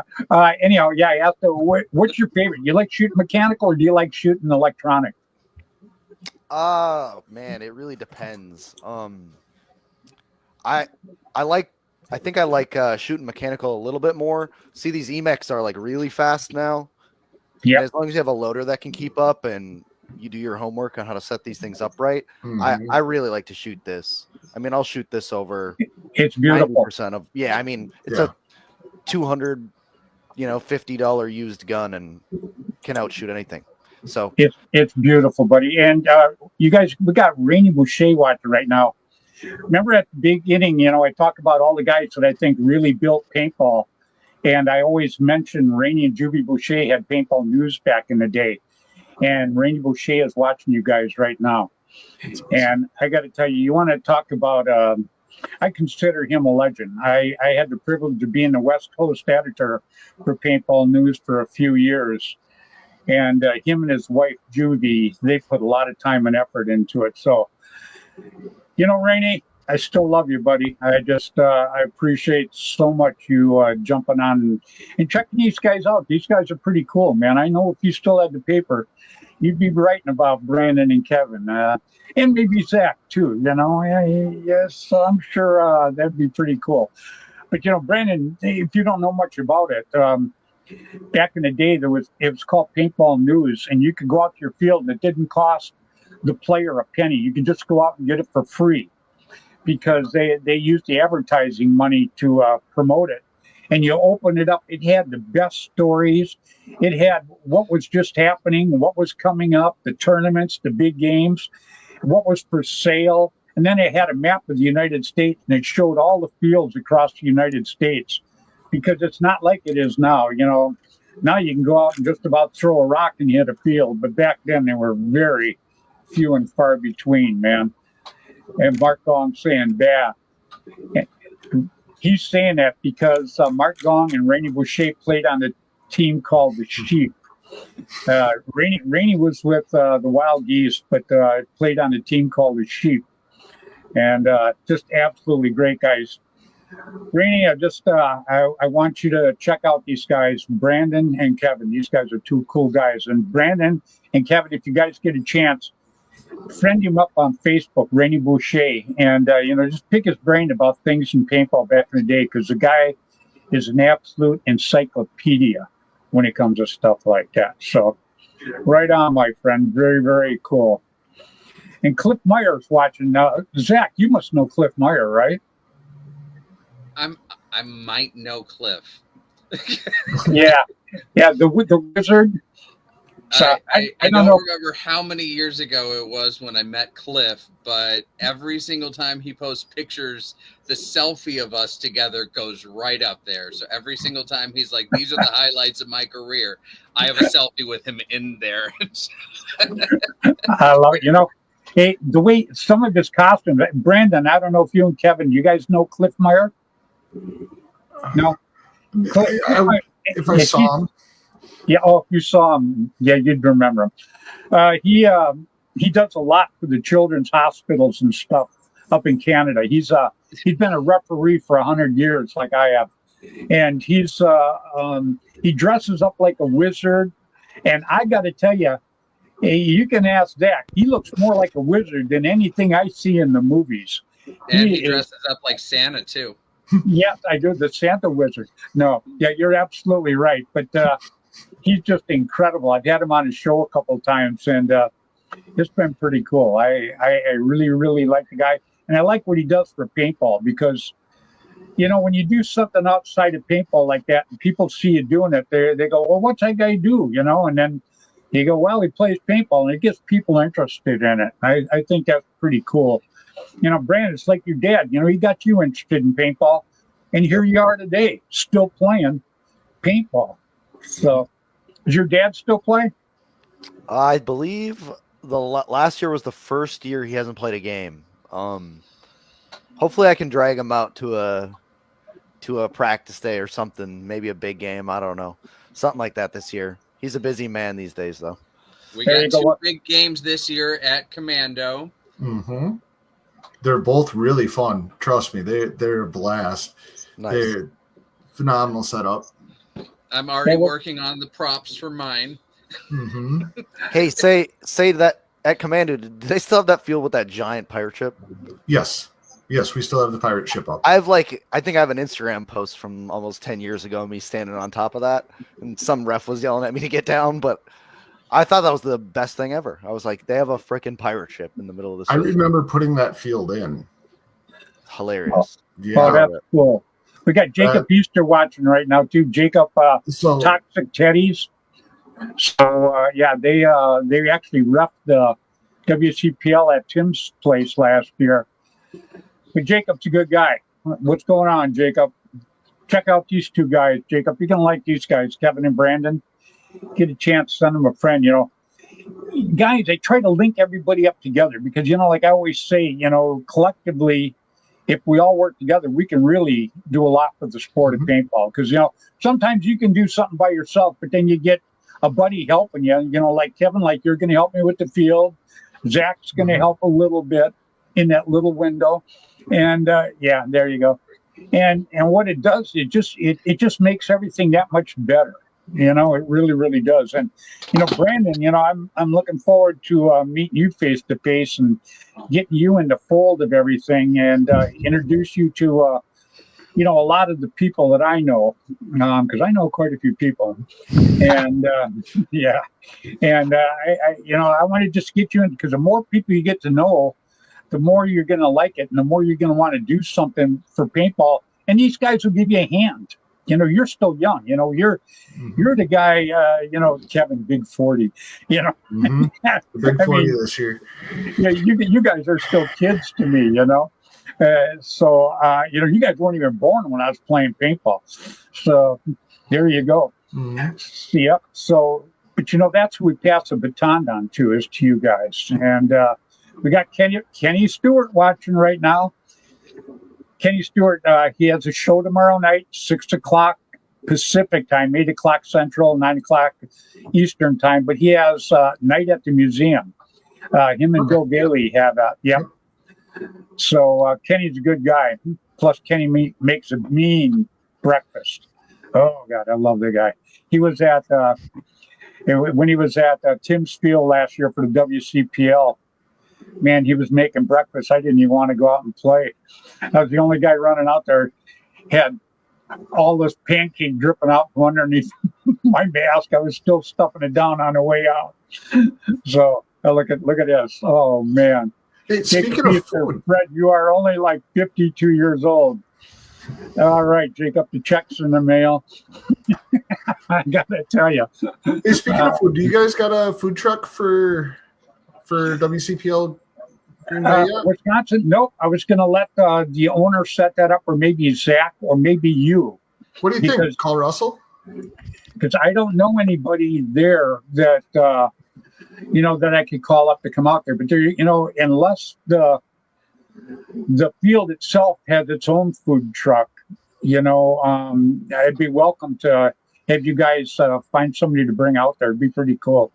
Anyhow, yeah. I asked, what's your favorite? You like shooting mechanical or do you like shooting electronic? Man, it really depends. I think I like shooting mechanical a little bit more. See, these EMEX are like really fast now. Yeah. As long as you have a loader that can keep up and you do your homework on how to set these things up right, Mm-hmm. I really like to shoot this. I mean, I'll shoot this over It's beautiful. 90% of I mean, it's Yeah. a $200, $50 used gun and can outshoot anything. So It's beautiful, buddy. And you guys, we got Rainy Boucher watching right now. Remember at the beginning, I talk about all the guys that I think really built paintball. And I always mention Rainy and Juvie Boucher had paintball news back in the day. And Rainy Boucher is watching you guys right now. And I got to tell you, you want to talk about, I consider him a legend. I had the privilege of being the West Coast editor for Paintball News for a few years. And him and his wife, Juvie, they put a lot of time and effort into it. So, Rainey, I still love you, buddy. I appreciate so much you jumping on and checking these guys out. These guys are pretty cool, man. I know if you still had the paper, you'd be writing about Brandon and Kevin, and maybe Zach too. Yes, so I'm sure that'd be pretty cool. But Brandon, if you don't know much about it, back in the day, it was called Paintball News, and you could go out to your field, and it didn't cost the player a penny. You could just go out and get it for free because they used the advertising money to promote it. And you open it up, it had the best stories. It had what was just happening, what was coming up, the tournaments, the big games, what was for sale. And then it had a map of the United States, and it showed all the fields across the United States, because it's not like it is now. Now you can go out and just about throw a rock and hit a field, but back then they were very few and far between, man. And Mark Gong saying that. He's saying that because Mark Gong and Rainy Boucher played on the team called the Sheep. Rainy was with the Wild Geese, but played on a team called the Sheep. And just absolutely great guys. Rainy, I want you to check out these guys, Brandon and Kevin. These guys are two cool guys. And Brandon and Kevin, if you guys get a chance, friend him up on Facebook, Rainy Boucher, and just pick his brain about things in paintball back in the day, because the guy is an absolute encyclopedia when it comes to stuff like that. So, right on, my friend. Very, very cool. And Cliff Meyer's watching now. Zach, you must know Cliff Meyer, right? I might know Cliff. Yeah, the wizard. So I don't remember how many years ago it was when I met Cliff, but every single time he posts pictures, the selfie of us together goes right up there. So every single time he's like, "These are the highlights of my career," I have a selfie with him in there. I love it. Hey, the way some of his costumes, Brandon, I don't know if you and Kevin, you guys know Cliff Meyer? No? If I saw him. Yeah, if you saw him, yeah, you'd remember him. He does a lot for the children's hospitals and stuff up in Canada. He's been a referee for 100 years, like I have, and he dresses up like a wizard. And I got to tell you, you can ask Zach. He looks more like a wizard than anything I see in the movies. And he dresses up like Santa too. Yes, I do. The Santa wizard. No, yeah, you're absolutely right. But he's just incredible. I've had him on his show a couple of times, and it's been pretty cool. I really, really like the guy, and I like what he does for paintball, because when you do something outside of paintball like that, and people see you doing it, they go, "Well, what's that guy do?" And then you go, "Well, he plays paintball," and it gets people interested in it. I think that's pretty cool. Brandon, it's like your dad. He got you interested in paintball, and here you are today, still playing paintball. So, does your dad still play? I believe the last year was the first year he hasn't played a game. Hopefully, I can drag him out to a practice day or something. Maybe a big game. I don't know, something like that this year. He's a busy man these days, though. We There got you go. two big games this year at Commando. Mm-hmm. They're both really fun. Trust me, they're a blast. Nice. They're phenomenal setup. I'm already Well, working on the props for mine. Mm-hmm. Hey, say that at Commando, do they still have that field with that giant pirate ship? Yes, we still have the pirate ship up. I think I have an Instagram post from almost 10 years ago, me standing on top of that, and some ref was yelling at me to get down, but I thought that was the best thing ever. I was like, they have a freaking pirate ship in the middle of the I field. remember putting that field in. Hilarious. Yeah. Oh, that's cool. We got Jacob Easter watching right now too. Jacob So Toxic Teddies. So yeah, they actually reffed the WCPL at Tim's place last year. But Jacob's a good guy. What's going on, Jacob? Check out these two guys, Jacob. You're gonna like these guys, Kevin and Brandon. Get a chance, send them a friend. You know, guys, I try to link everybody up together because like I always say, collectively, if we all work together, we can really do a lot for the sport of paintball. Because sometimes you can do something by yourself, but then you get a buddy helping you. Like Kevin, like you're going to help me with the field. Zach's going to help a little bit in that little window, and yeah, there you go. And what it does, it just makes everything that much better. It really, really does. And Brandon, I'm looking forward to meeting you face to face and getting you in the fold of everything and introduce you to a lot of the people that I know, because I know quite a few people. And yeah, and I want to just get you in, because the more people you get to know, the more you're going to like it, and the more you're going to want to do something for paintball. And these guys will give you a hand. You're still young. You're the guy. Kevin, big 40. big 40 this year. Yeah, you guys are still kids to me. So you guys weren't even born when I was playing paintball. So there you go. Mm-hmm. Yep. So, but that's who we pass the baton on to, is to you guys. And we got Kenny Stewart watching right now. Kenny Stewart, he has a show tomorrow night, 6 o'clock Pacific time, 8 o'clock Central, 9 o'clock Eastern time. But he has Night at the Museum. Him and Bill Bailey have that. Yep. So Kenny's a good guy. Plus, Kenny makes a mean breakfast. Oh, God, I love the guy. He was at, when he was at Tim's Field last year for the WCPL, man, he was making breakfast. I didn't even want to go out and play. I was the only guy running out there. Had all this pancake dripping out from underneath my mask. I was still stuffing it down on the way out. So look at this. Oh man! Hey, speaking of food, Fred, you are only like 52 years old. All right, Jacob, the check's in the mail. I gotta tell you. Hey, speaking of food, do you guys got a food truck for WCPL Green Bay yet? Wisconsin? Nope. I was going to let the owner set that up, or maybe Zach, or maybe you. What do you think? Call Russell? Because I don't know anybody there that that I could call up to come out there. But there, unless the field itself has its own food truck, I'd be welcome to have you guys find somebody to bring out there. It'd be pretty cool.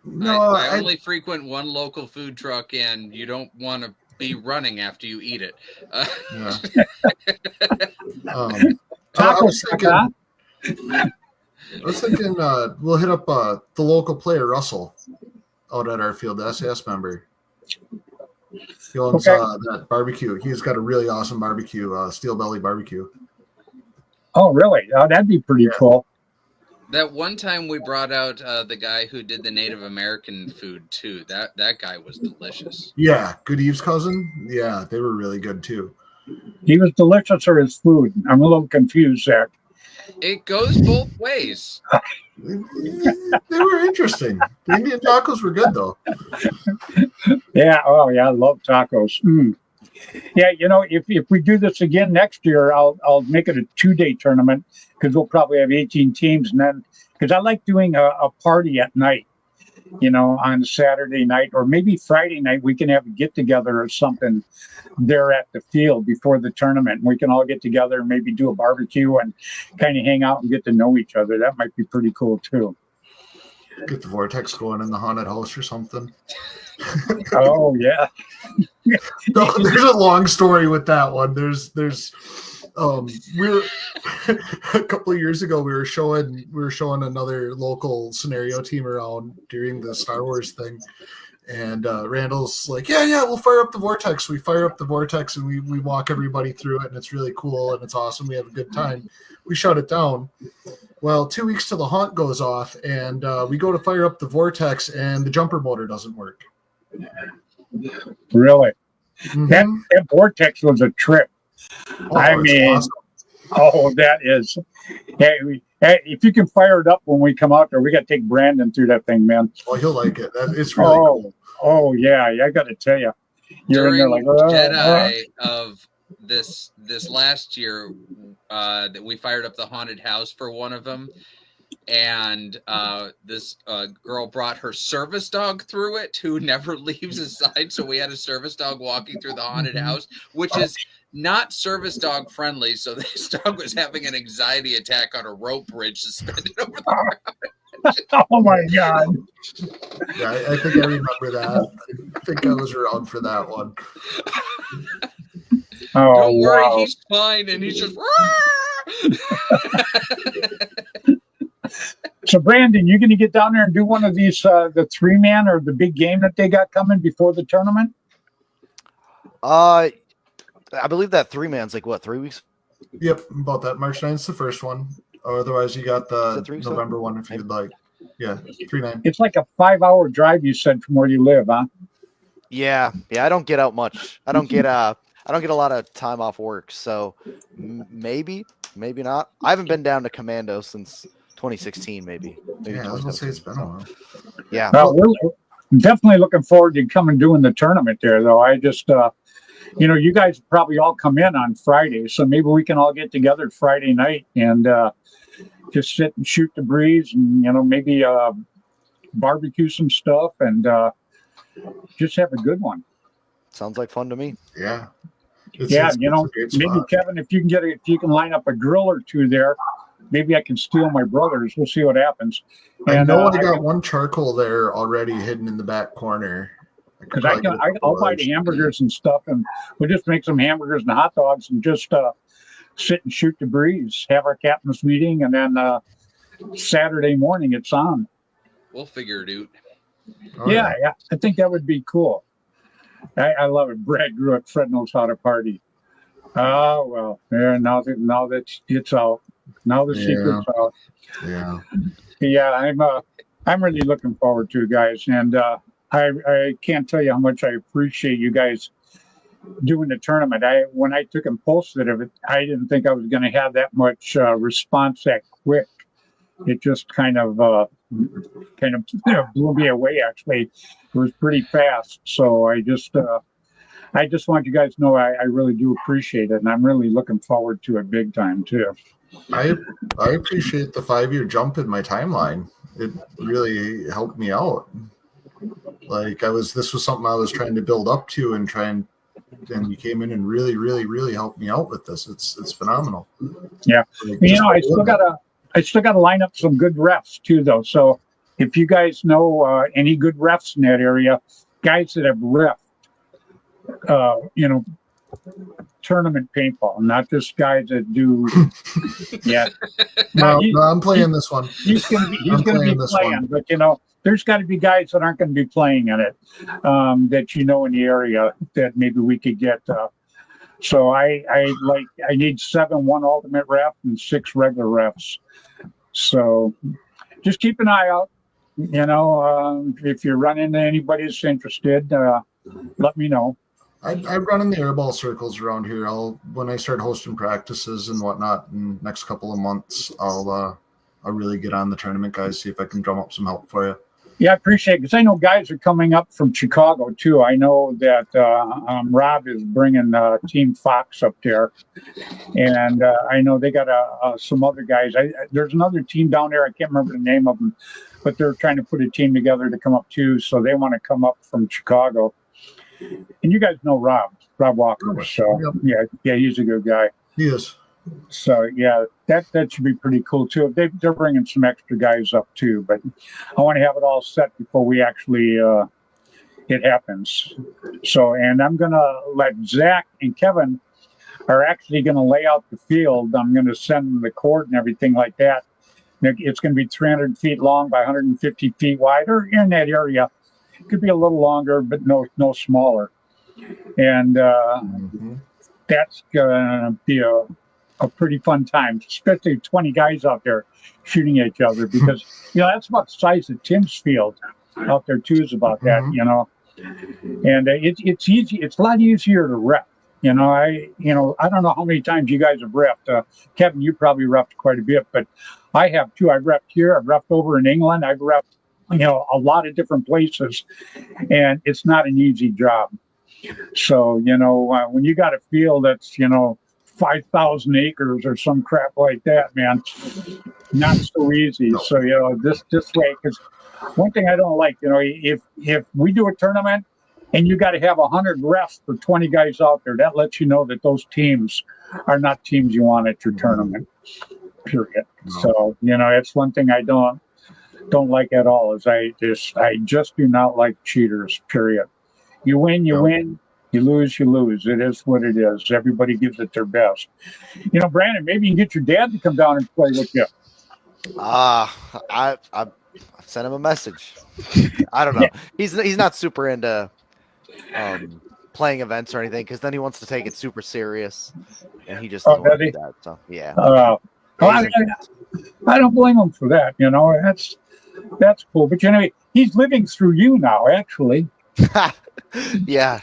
No, I only frequent one local food truck, and you don't want to be running after you eat it. I was thinking we'll hit up the local player, Russell, out at our field, the SAS member. He owns that barbecue. He's got a really awesome barbecue, Steel Belly Barbecue. Oh, really? Oh, that'd be pretty cool. That one time we brought out the guy who did the Native American food too. That guy was delicious. Yeah, Good Eve's cousin. Yeah, they were really good too. He was delicious, or his food? I'm a little confused there. It goes both ways. They were interesting. The Indian tacos were good though. Yeah. Oh, yeah. I love tacos. Yeah, if we do this again next year, I'll make it a 2-day tournament, because we'll probably have 18 teams, and then because I like doing a party at night. on Saturday night or maybe Friday night, we can have a get together or something there at the field before the tournament. We can all get together and maybe do a barbecue and kind of hang out and get to know each other. That might be pretty cool too. Get the vortex going in the haunted house or something. Oh yeah. No, there's a long story with that one. There's we're a couple of years ago we were showing another local scenario team around during the Star Wars thing, and Randall's like, yeah, we'll fire up the vortex. We fire up the vortex and we walk everybody through it, and it's really cool and it's awesome. We have a good time. We shut it down. Well, 2 weeks till the haunt goes off, and we go to fire up the vortex, and the jumper motor doesn't work. Really? Mm-hmm. That vortex was a trip. Oh, I mean, awesome. that is. Hey, if you can fire it up when we come out there, we got to take Brandon through that thing, man. Well, he'll like it. It's really cool. Oh yeah, I got to tell you, you're During in there like Jedi of this last year that we fired up the haunted house for one of them, and this girl brought her service dog through it who never leaves his side, so we had a service dog walking through the haunted house, which is not service dog friendly. So this dog was having an anxiety attack on a rope bridge suspended over the ground. Oh my God. Yeah, I think I remember that. I think I was around for that one. Oh, don't worry, wow. he's fine, and he's just So Brandon, you going to get down there and do one of these the 3-man or the big game that they got coming before the tournament? I believe that 3-man's like what, 3 weeks? Yep, about that. March 9th's the first one. Or otherwise, you got the November one if you'd like. Yeah, 3-9. It's like a 5-hour drive, you said, from where you live, huh? Yeah. I don't get out much. I don't get a lot of time off work, so maybe not. I haven't been down to Commando since 2016, maybe. Yeah, I was gonna say it's been a while. Yeah. We're definitely looking forward to come and doing the tournament there, though. I just, you guys probably all come in on Friday, so maybe we can all get together Friday night and just sit and shoot the breeze and, maybe barbecue some stuff and just have a good one. Sounds like fun to me. Yeah. Maybe Kevin, if you can line up a grill or two there, maybe I can steal my brother's. We'll see what happens. And I know I got one charcoal there already hidden in the back corner. Because I'll buy the hamburgers and stuff, and we'll just make some hamburgers and hot dogs and just sit and shoot the breeze, have our captain's meeting, and then Saturday morning it's on. We'll figure it out. Oh, Yeah, I think that would be cool. I love it. Brad grew up. Fred knows how to party. Oh well, yeah. Now that it's out, now the secret's out. Yeah. Yeah, I'm really looking forward to it, guys, and I can't tell you how much I appreciate you guys doing the tournament. When I took and posted it, I didn't think I was going to have that much response that quick. It just kind of blew me away. Actually, it was pretty fast. So I just want you guys to know I really do appreciate it, and I'm really looking forward to it big time too. I appreciate the 5-year jump in my timeline. It really helped me out. Like this was something I was trying to build up to and you came in and really, really, really helped me out with this. It's phenomenal. Yeah. I still gotta line up some good refs too, though. So if you guys know any good refs in that area, guys that have ref, tournament paintball, not just guys that do. Yeah. No, I'm playing this one. He's gonna be playing, but there's got to be guys that aren't going to be playing in it that in the area that maybe we could get. So I need 7 1 ultimate ref and 6 regular refs. So just keep an eye out. If you run into anybody that's interested, let me know. I run in the airball circles around here. When I start hosting practices and whatnot in the next couple of months, I'll really get on the tournament, guys. See if I can drum up some help for you. Yeah, I appreciate it, because I know guys are coming up from Chicago too. I know that Rob is bringing Team Fox up there, and I know they got some other guys. There's another team down there. I can't remember the name of them, but they're trying to put a team together to come up too. So they want to come up from Chicago. And you guys know Rob Walker. So yeah, he's a good guy. He is. So yeah, that should be pretty cool too. They're bringing some extra guys up too, but I want to have it all set before we actually it happens. So, and I'm gonna let Zach and Kevin are actually gonna lay out the field. I'm gonna send them the court and everything like that. It's gonna be 300 feet long by 150 feet wide, or in that area. It could be a little longer, but no smaller. And that's gonna be a pretty fun time, especially 20 guys out there shooting at each other, because that's about the size of Tim's field out there too. Is about that, and it's easy. It's a lot easier to rep. I don't know how many times you guys have repped. Kevin, you probably repped quite a bit, but I have too. I've repped here. I've repped over in England. I've repped, a lot of different places, and it's not an easy job. So, when you got a field that's, 5,000 acres or some crap like that, man, not so easy. No. So, this way, because one thing I don't like, if we do a tournament and you got to have 100 refs for 20 guys out there, that lets you know that those teams are not teams you want at your tournament, period. No. So, it's one thing I don't like at all, is I just do not like cheaters, period. You win, you win. You lose, you lose. It is what it is. Everybody gives it their best. Brandon, maybe you can get your dad to come down and play with you. I sent him a message. I don't know. Yeah. He's not super into playing events or anything, because then he wants to take it super serious, and he just doesn't want to do that. So yeah. I don't blame him for that. That's cool. But he's living through you now, actually. Yeah.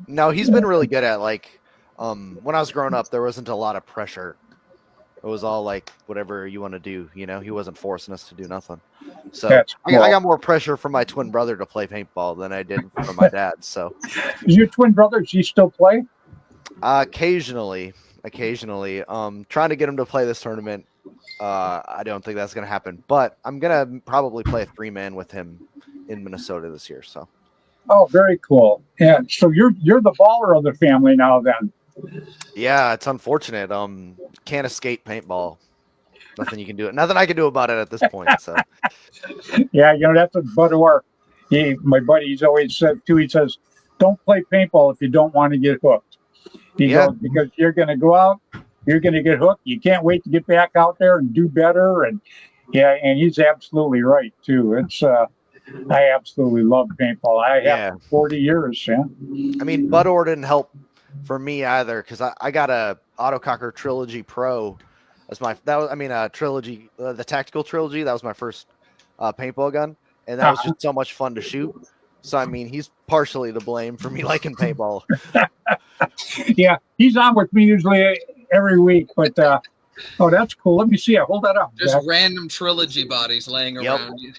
No, he's been really good at, when I was growing up, there wasn't a lot of pressure. It was all like, whatever you want to do, he wasn't forcing us to do nothing. So cool. I got more pressure from my twin brother to play paintball than I did from my dad. So your twin brother, does he still play? Occasionally. Trying to get him to play this tournament. I don't think that's going to happen, but I'm going to probably play a 3-man with him in Minnesota this year. So. Oh, very cool. Yeah. So you're the baller of the family now then. Yeah, it's unfortunate. Can't escape paintball. Nothing you can do. Nothing I can do about it at this point. So yeah, that's what my buddy, he's always said too. He says, don't play paintball if you don't want to get hooked. He goes, because you're gonna go out, you're gonna get hooked. You can't wait to get back out there and do better. And and he's absolutely right too. It's I absolutely love paintball. I have for 40 years. Yeah. I mean, Bud Orr didn't help for me either, because I got a Autococker Trilogy Pro. Trilogy, the Tactical Trilogy. That was my first paintball gun, and that was just so much fun to shoot. So he's partially to blame for me liking paintball. Yeah, he's on with me usually every week, but. Oh, that's cool. Let me see. Hold that up. Just random Trilogy bodies laying around you.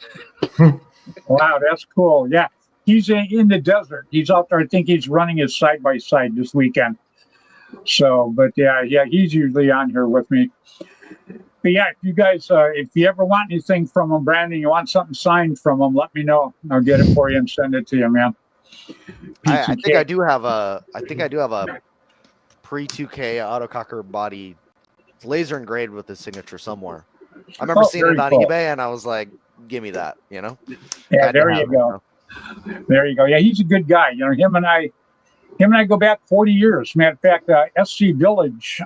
Wow, that's cool. Yeah, he's in the desert. He's out there. I think he's running his side-by-side this weekend. So, but yeah, he's usually on here with me. But yeah, if you guys, if you ever want anything from him, Brandon, you want something signed from him, let me know. I'll get it for you and send it to you, man. I think I do have a pre-2K Autococker body. It's laser engraved with his signature somewhere. I remember seeing it on eBay, and I was like, give me that, Yeah, there you go. There you go. Yeah, he's a good guy. Him and I go back 40 years. Matter of fact, SC Village.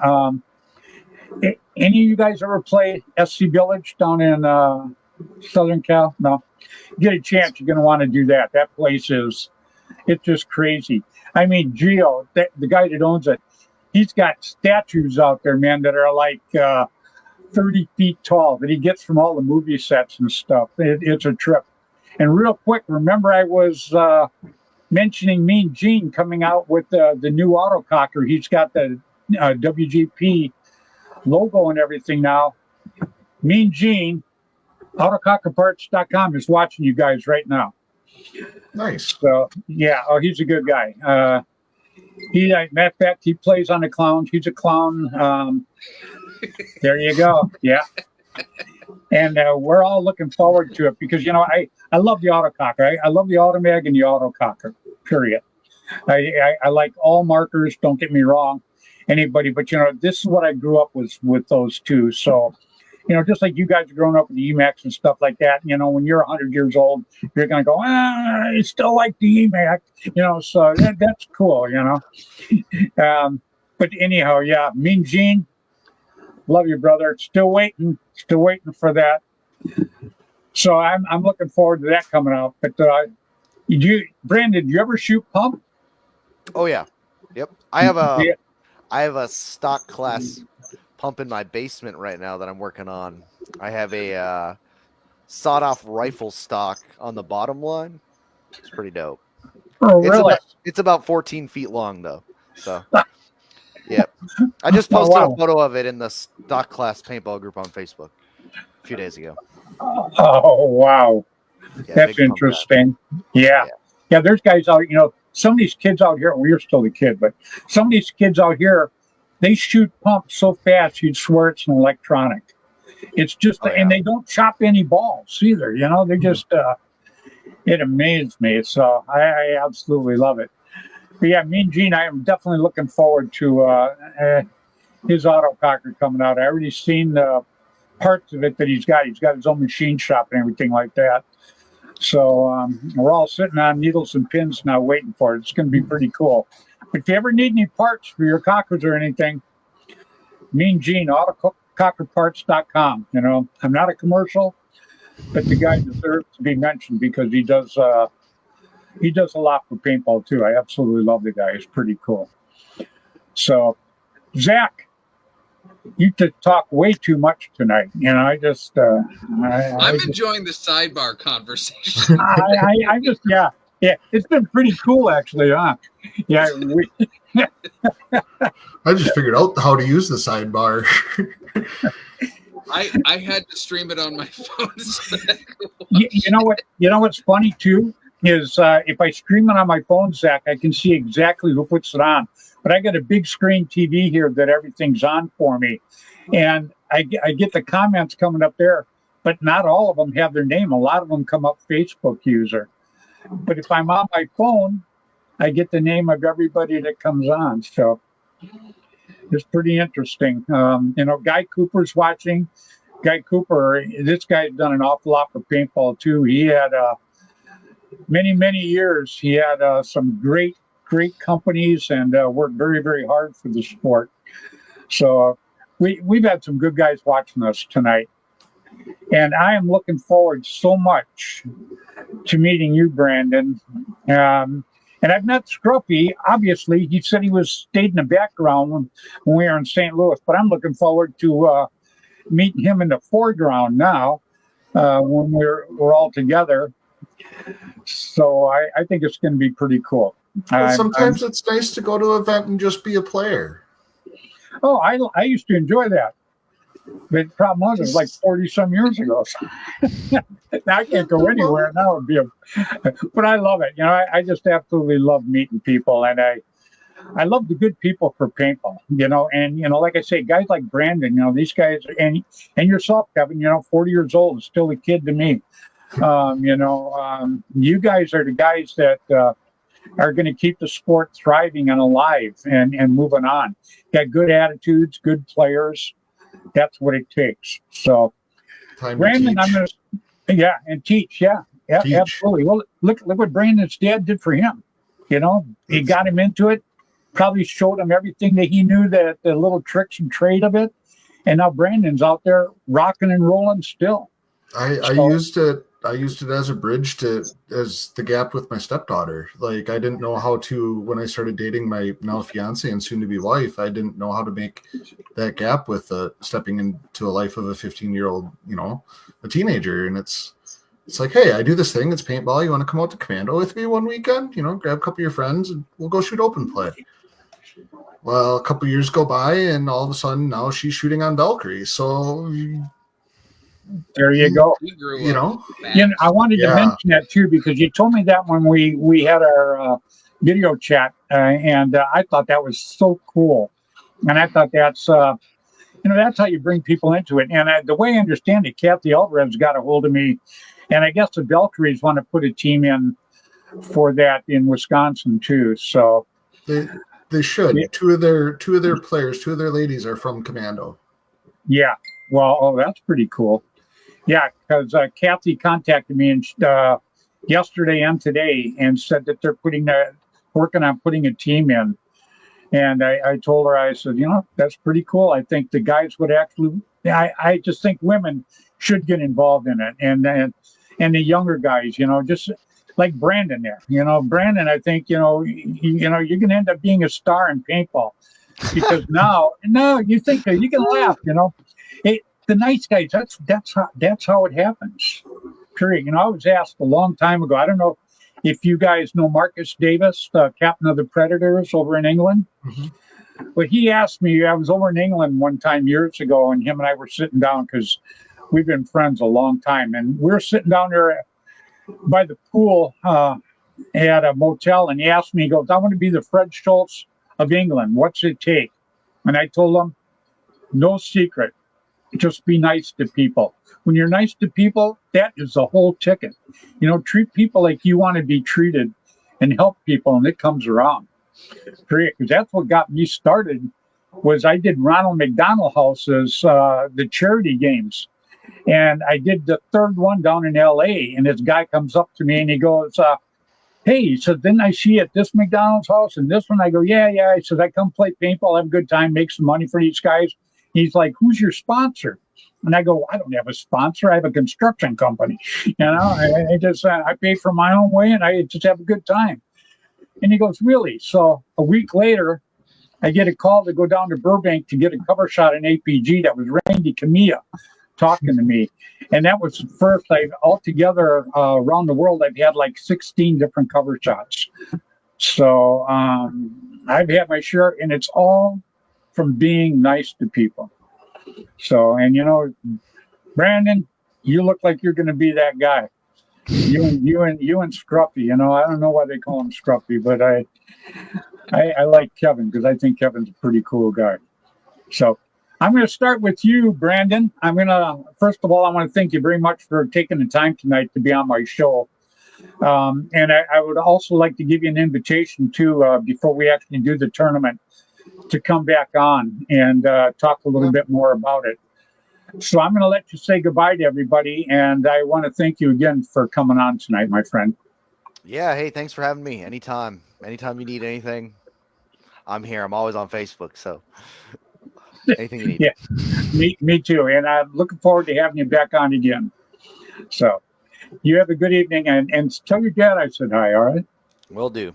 Any of you guys ever play SC Village down in Southern Cal? No. Get a chance, you're going to want to do that. That place it's just crazy. I mean, Gio, the guy that owns it, he's got statues out there, man, that are like 30 feet tall that he gets from all the movie sets and stuff. It's a trip. And real quick, remember I was mentioning Mean Gene coming out with the new Autococker. He's got the WGP logo and everything now. Mean Gene, AutocockerParts.com is watching you guys right now. Nice. So, yeah. Oh, he's a good guy. Matter of fact, he plays on the clowns. He's a clown. There you go. Yeah. And we're all looking forward to it because, I love the autococker. I love the Automag and the autococker, period. I like all markers, don't get me wrong, anybody, but, this is what I grew up with those two. So, just like you guys are growing up with the Emacs and stuff like that, when you're 100 years old, you're going to go, I still like the Emac, so that's cool, But anyhow, yeah, Mean Gene, love you, brother. Still waiting for that. So I'm looking forward to that coming out. But Brandon, did you ever shoot pump? Oh yeah, yep. I have Yeah. a stock class pump in my basement right now that I'm working on. I have a sawed off rifle stock on the bottom line. It's pretty dope. Oh, really? It's about 14 feet long though. So yeah, I just posted a photo of it in the stock class paintball group on Facebook a few days ago. Oh, wow. Yeah, that's interesting. Yeah. There's guys out, some of these kids out here, well, you're still a kid, but some of these kids out here, they shoot pumps so fast you'd swear it's an electronic. It's just, and they don't chop any balls either, they just, it amazed me. So I absolutely love it. But yeah, Mean Gene, I am definitely looking forward to his autococker coming out. I already seen the parts of it that he's got. He's got his own machine shop and everything like that. So we're all sitting on needles and pins now waiting for it. It's going to be pretty cool. But if you ever need any parts for your cockers or anything, Mean Gene, autocockerparts.com. I'm not a commercial, but the guy deserves to be mentioned because he does a lot for paintball too. I absolutely love the guy. He's pretty cool. So, Zach, you could talk way too much tonight. I'm enjoying the sidebar conversation. Yeah, it's been pretty cool actually, huh? Yeah, I just figured out how to use the sidebar. I had to stream it on my phone. You know what's funny too is if I stream it on my phone, Zach, I can see exactly who puts it on. But I got a big screen TV here that everything's on for me, and I get the comments coming up there, but not all of them have their name. A lot of them come up Facebook user. But if I'm on my phone, I get the name of everybody that comes on. So it's pretty interesting. Guy Cooper's watching. Guy Cooper, this guy's done an awful lot for paintball too. He had many years. He had some great companies and worked very, very hard for the sport. So we've had some good guys watching us tonight. And I am looking forward so much to meeting you, Brandon. And I've met Scruffy. Obviously, he said he stayed in the background when we were in St. Louis, but I'm looking forward to meeting him in the foreground now when we're all together. So I think it's going to be pretty cool. Sometimes it's nice to go to an event and just be a player. Oh, I used to enjoy that. But the problem was, it was like 40 some years ago. Now I can't go anywhere. Now it'd be but I love it. I just absolutely love meeting people, and I love the good people for paintball. And like I say, guys like Brandon. These guys, and yourself, Kevin. 40 years old is still a kid to me. You guys are the guys that are going to keep the sport thriving and alive and moving on. Got good attitudes, good players. That's what it takes. So, Brandon, I'm going to, and teach. Yeah, teach. Absolutely. Well, look what Brandon's dad did for him. He got him into it, probably showed him everything that he knew, the little tricks and trade of it. And now Brandon's out there rocking and rolling still. I used it as a bridge as the gap with my stepdaughter. Like, I didn't know how to, when I started dating my now fiance and soon to be wife, I didn't know how to make that gap with stepping into a life of a 15-year-old, a teenager. And it's like, hey, I do this thing. It's paintball. You want to come out to Commando with me one weekend? Grab a couple of your friends and we'll go shoot open play. Well, a couple of years go by and all of a sudden now she's shooting on Valkyrie. So there you go. I wanted to mention that too, because you told me that when we had our video chat, and I thought that was so cool. And I thought that's, that's how you bring people into it. And the way I understand it, Kathy Alvarez got a hold of me, and I guess the Valkyries want to put a team in for that in Wisconsin too. So they should. Yeah. Two of their players, two of their ladies are from Commando. Yeah. Well, that's pretty cool. Yeah, because Kathy contacted me yesterday and today and said that they're working on putting a team in. And I told her, I said, that's pretty cool. I think the guys would actually, I just think women should get involved in it. And the younger guys, just like Brandon there. Brandon, I think, you're going to end up being a star in paintball. Because now you think that you can laugh, the nice guys, that's how it happens. Period. I was asked a long time ago. I don't know if you guys know Marcus Davis, the captain of the Predators over in England. Mm-hmm. But he asked me, I was over in England one time years ago, and him and I were sitting down because we've been friends a long time. And we're sitting down there by the pool at a motel, and he asked me, he goes, I want to be the Fred Schultz of England. What's it take? And I told him, no secret. Just be nice to people. When you're nice to people, that is the whole ticket. Treat people like you want to be treated and help people, and it comes around. Because that's what got me started, was I did Ronald McDonald House's, the charity games. And I did the third one down in L.A., and this guy comes up to me, and he goes, hey, he said, didn't I see you at this McDonald's house and this one? I go, yeah. I said, I come play paintball, have a good time, make some money for these guys. He's like, who's your sponsor? And I go, I don't have a sponsor. I have a construction company. I pay for my own way, and I just have a good time. And he goes, really? So a week later, I get a call to go down to Burbank to get a cover shot in APG. That was Randy Camilla talking to me. And that was the first altogether around the world, I've had like 16 different cover shots. So I've had my share, and it's all from being nice to people. So, and Brandon, you look like you're going to be that guy. You and Scruffy. I don't know why they call him Scruffy, but I like Kevin because I think Kevin's a pretty cool guy. So I'm going to start with you, Brandon. First of all, I want to thank you very much for taking the time tonight to be on my show. And I would also like to give you an invitation too, before we actually do the tournament, to come back on and talk a little bit more about it. So I'm going to let you say goodbye to everybody, and I want to thank you again for coming on tonight, my friend. Yeah, hey, thanks for having me. Anytime you need anything, I'm here. I'm always on Facebook, so anything you need. Yeah, me too, and I'm looking forward to having you back on again. So you have a good evening, and tell your dad I said hi, all right? Will do.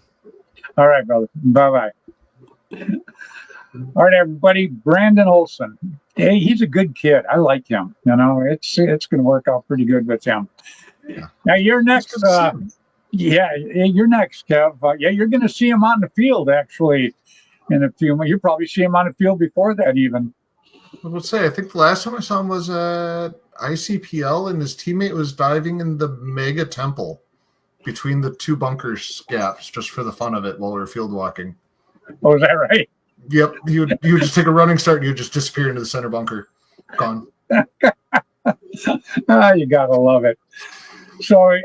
All right, brother. Bye-bye. All right, everybody. Brandon Olson. Hey, he's a good kid. I like him. It's going to work out pretty good with him. Yeah. Now you're next. You're next, Kev. You're going to see him on the field actually in a few months. You'll probably see him on the field before that even. I would say I think the last time I saw him was at ICPL, and his teammate was diving in the mega temple between the two bunkers gaps just for the fun of it while we were field walking. Oh, is that right? Yep. You would just take a running start and you would just disappear into the center bunker. Gone. You gotta love it. So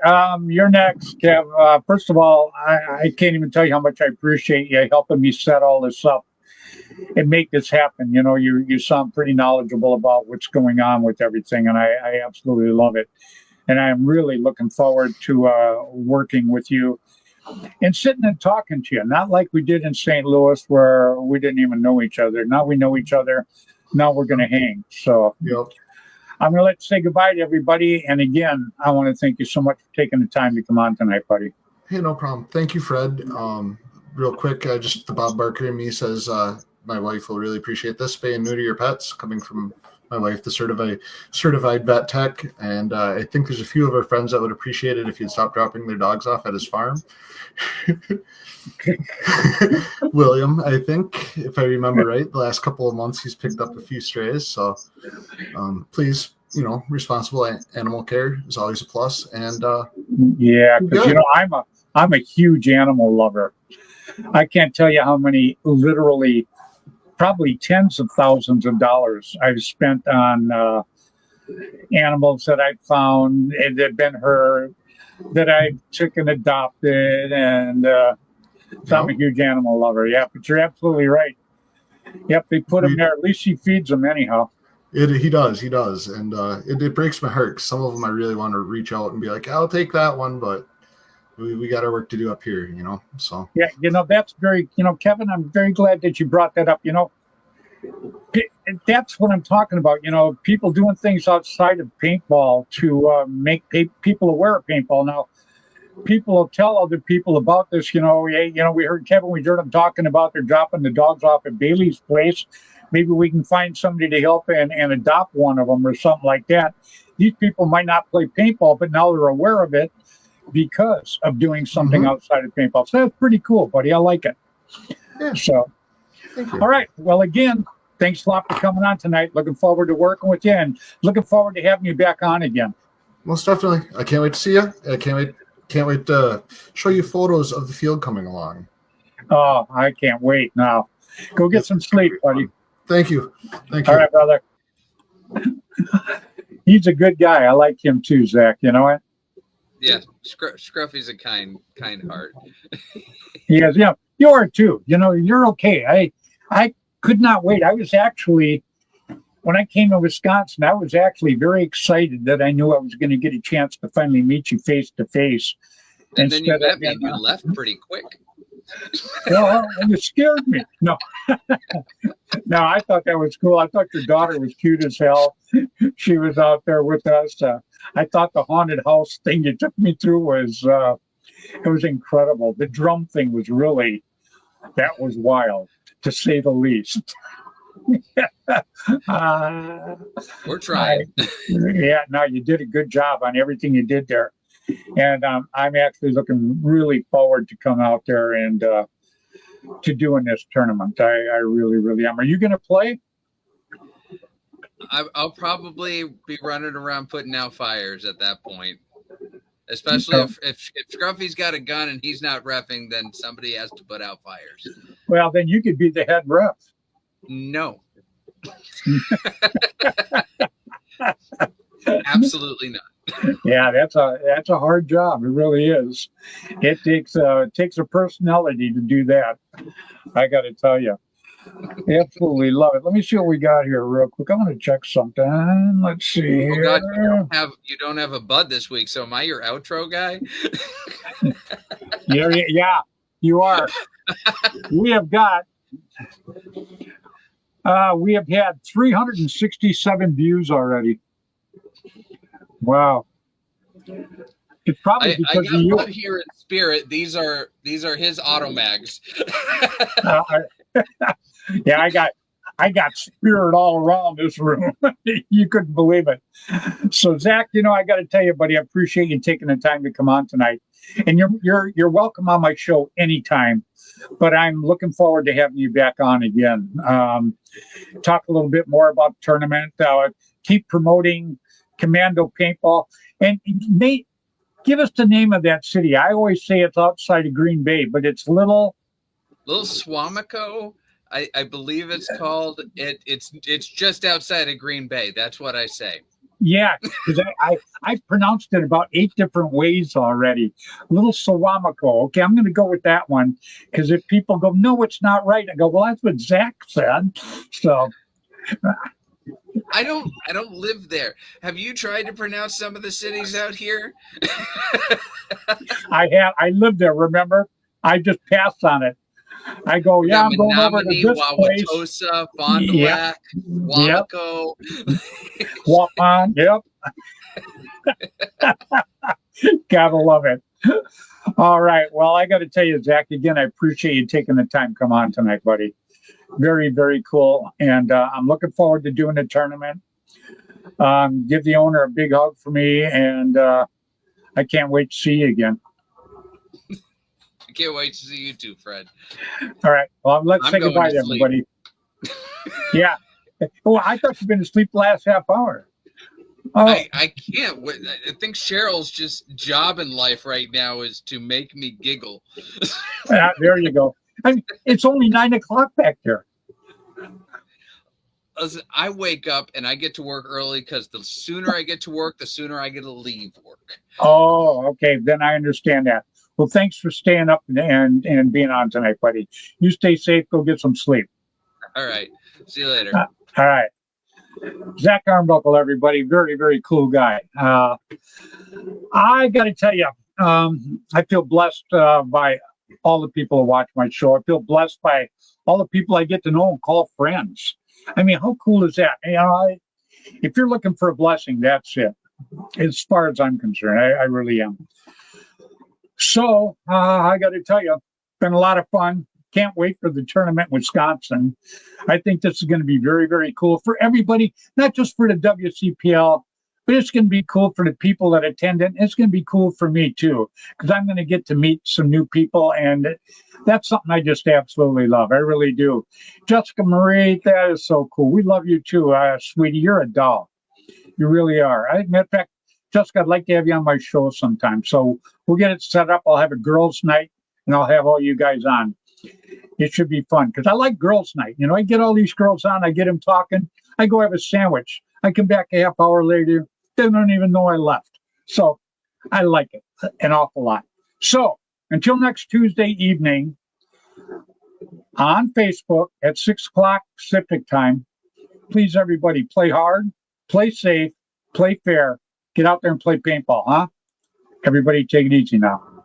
you're next, Kev. First of all, I can't even tell you how much I appreciate you helping me set all this up and make this happen. You sound pretty knowledgeable about what's going on with everything, and I absolutely love it. And I'm really looking forward to working with you and sitting and talking to you, not like we did in St. Louis where we didn't even know each other. Now we know each other. Now we're going to hang. So yep. I'm going to say goodbye to everybody. And again, I want to thank you so much for taking the time to come on tonight, buddy. Hey, no problem. Thank you, Fred. Real quick, just the Bob Barker in me says my wife will really appreciate this. Spay and neuter your pets, coming from my wife, the certified vet tech. And I think there's a few of our friends that would appreciate it if you'd stop dropping their dogs off at his farm. William, I think, if I remember right, the last couple of months he's picked up a few strays. So please, responsible animal care is always a plus. And because I'm a huge animal lover. I can't tell you how many literally probably tens of thousands of dollars I've spent on animals that I found and that had been hurt, that I took and adopted, and so I'm a huge animal lover. Yeah, but you're absolutely right. Yep, they put him there. At least he feeds them anyhow. He does, and it breaks my heart. 'Cause some of them I really want to reach out and be like, I'll take that one, but we got our work to do up here, So yeah, that's very, Kevin, I'm very glad that you brought that up. That's what I'm talking about. People doing things outside of paintball to make people aware of paintball. Now, people will tell other people about this. We heard Kevin, we heard him talking about they're dropping the dogs off at Bailey's place. Maybe we can find somebody to help and adopt one of them or something like that. These people might not play paintball, but now they're aware of it because of doing something outside of paintball. So that's pretty cool, buddy. I like it. Yeah. So, all right. Well, again, thanks a lot for coming on tonight. Looking forward to working with you and looking forward to having you back on again. Most definitely. I can't wait to see you. I can't wait to show you photos of the field coming along. Oh, I can't wait now. Go get some sleep, buddy. Thank you. All right, brother. He's a good guy. I like him too, Zach. You know what? Yeah, Scruffy's a kind heart. Yes, yeah, you are too. You're okay. I could not wait. I was actually, when I came to Wisconsin, I was actually very excited that I knew I was going to get a chance to finally meet you face to face. And then you met me and you left pretty quick. Well, it scared me. No, no, I thought that was cool. I thought your daughter was cute as hell. She was out there with us. I thought the haunted house thing you took me through was it was incredible. The drum thing was really, that was wild, to say the least. We're trying. Yeah, no, you did a good job on everything you did there. And I'm actually looking really forward to come out there and to doing this tournament. I really, really am. Are you going to play? I'll probably be running around putting out fires at that point. Especially if Scruffy's got a gun and he's not reffing, then somebody has to put out fires. Well, then you could be the head ref. No. Absolutely not. Yeah, that's a hard job. It really is. It takes a personality to do that. I got to tell you, absolutely love it. Let me see what we got here real quick. I want to check something. Let's see here. Oh God, you don't have a bud this week. So am I your outro guy? Yeah, you are. We have had 367 views already. Wow. It's probably because I got of you. one here in spirit. These are his automags. Yeah, I got spirit all around this room. You couldn't believe it. So Zach, I got to tell you, buddy, I appreciate you taking the time to come on tonight. And you're welcome on my show anytime. But I'm looking forward to having you back on again. Talk a little bit more about the tournament. Keep promoting Commando Paintball. And Nate, give us the name of that city. I always say it's outside of Green Bay, but it's Little Swamico, I believe it's called. It's just outside of Green Bay. That's what I say. Yeah, because I pronounced it about 8 different ways already. Little Swamico. Okay, I'm going to go with that one because if people go, no, it's not right, I go, well, that's what Zach said. So. I don't live there. Have you tried to pronounce some of the cities out here? I have. I lived there, remember? I just passed on it. I go, yeah, I'm going over to this place. Wauwatosa, Fond du Lac, Wapaco. Waupun, yep. Gotta love it. All right. Well, I got to tell you, Zach, again, I appreciate you taking the time to come on tonight, buddy. Very, very cool. And I'm looking forward to doing the tournament. Give the owner a big hug for me. And I can't wait to see you again. I can't wait to see you too, Fred. All right. Well, let's say goodbye to everybody. Yeah. Oh, I thought you'd been asleep the last half hour. Oh. I can't. I think Cheryl's just job in life right now is to make me giggle. There you go. I mean, it's only 9 o'clock back there. Listen, I wake up and I get to work early because the sooner I get to work, the sooner I get to leave work. Oh, okay. Then I understand that. Well, thanks for staying up and being on tonight, buddy. You stay safe. Go get some sleep. All right. See you later. All right. Zach Armbuckle, everybody. Very, very cool guy. I got to tell you, I feel blessed by all the people who watch my show. I feel blessed by all the people I get to know and call friends. I mean, how cool is that? You know, if you're looking for a blessing, that's it. As far as I'm concerned, I really am. So I got to tell you, it's been a lot of fun. Can't wait for the tournament in Wisconsin. I think this is going to be very, very cool for everybody, not just for the WCPL, but it's going to be cool for the people that attend it. It's going to be cool for me too, because I'm going to get to meet some new people, and that's something I just absolutely love. I really do. Jessica Marie, that is so cool. We love you too, sweetie. You're a doll. You really are. Matter of fact, Jessica, I'd like to have you on my show sometime. So we'll get it set up. I'll have a girls' night, and I'll have all you guys on. It should be fun because I like girls' night. You know, I get all these girls on, I get them talking. I go have a sandwich. I come back a half hour later. They don't even know I left. So I like it an awful lot. So until next Tuesday evening on Facebook at 6 o'clock Pacific time, please, everybody, play hard, play safe, play fair. Get out there and play paintball, huh? Everybody take it easy now.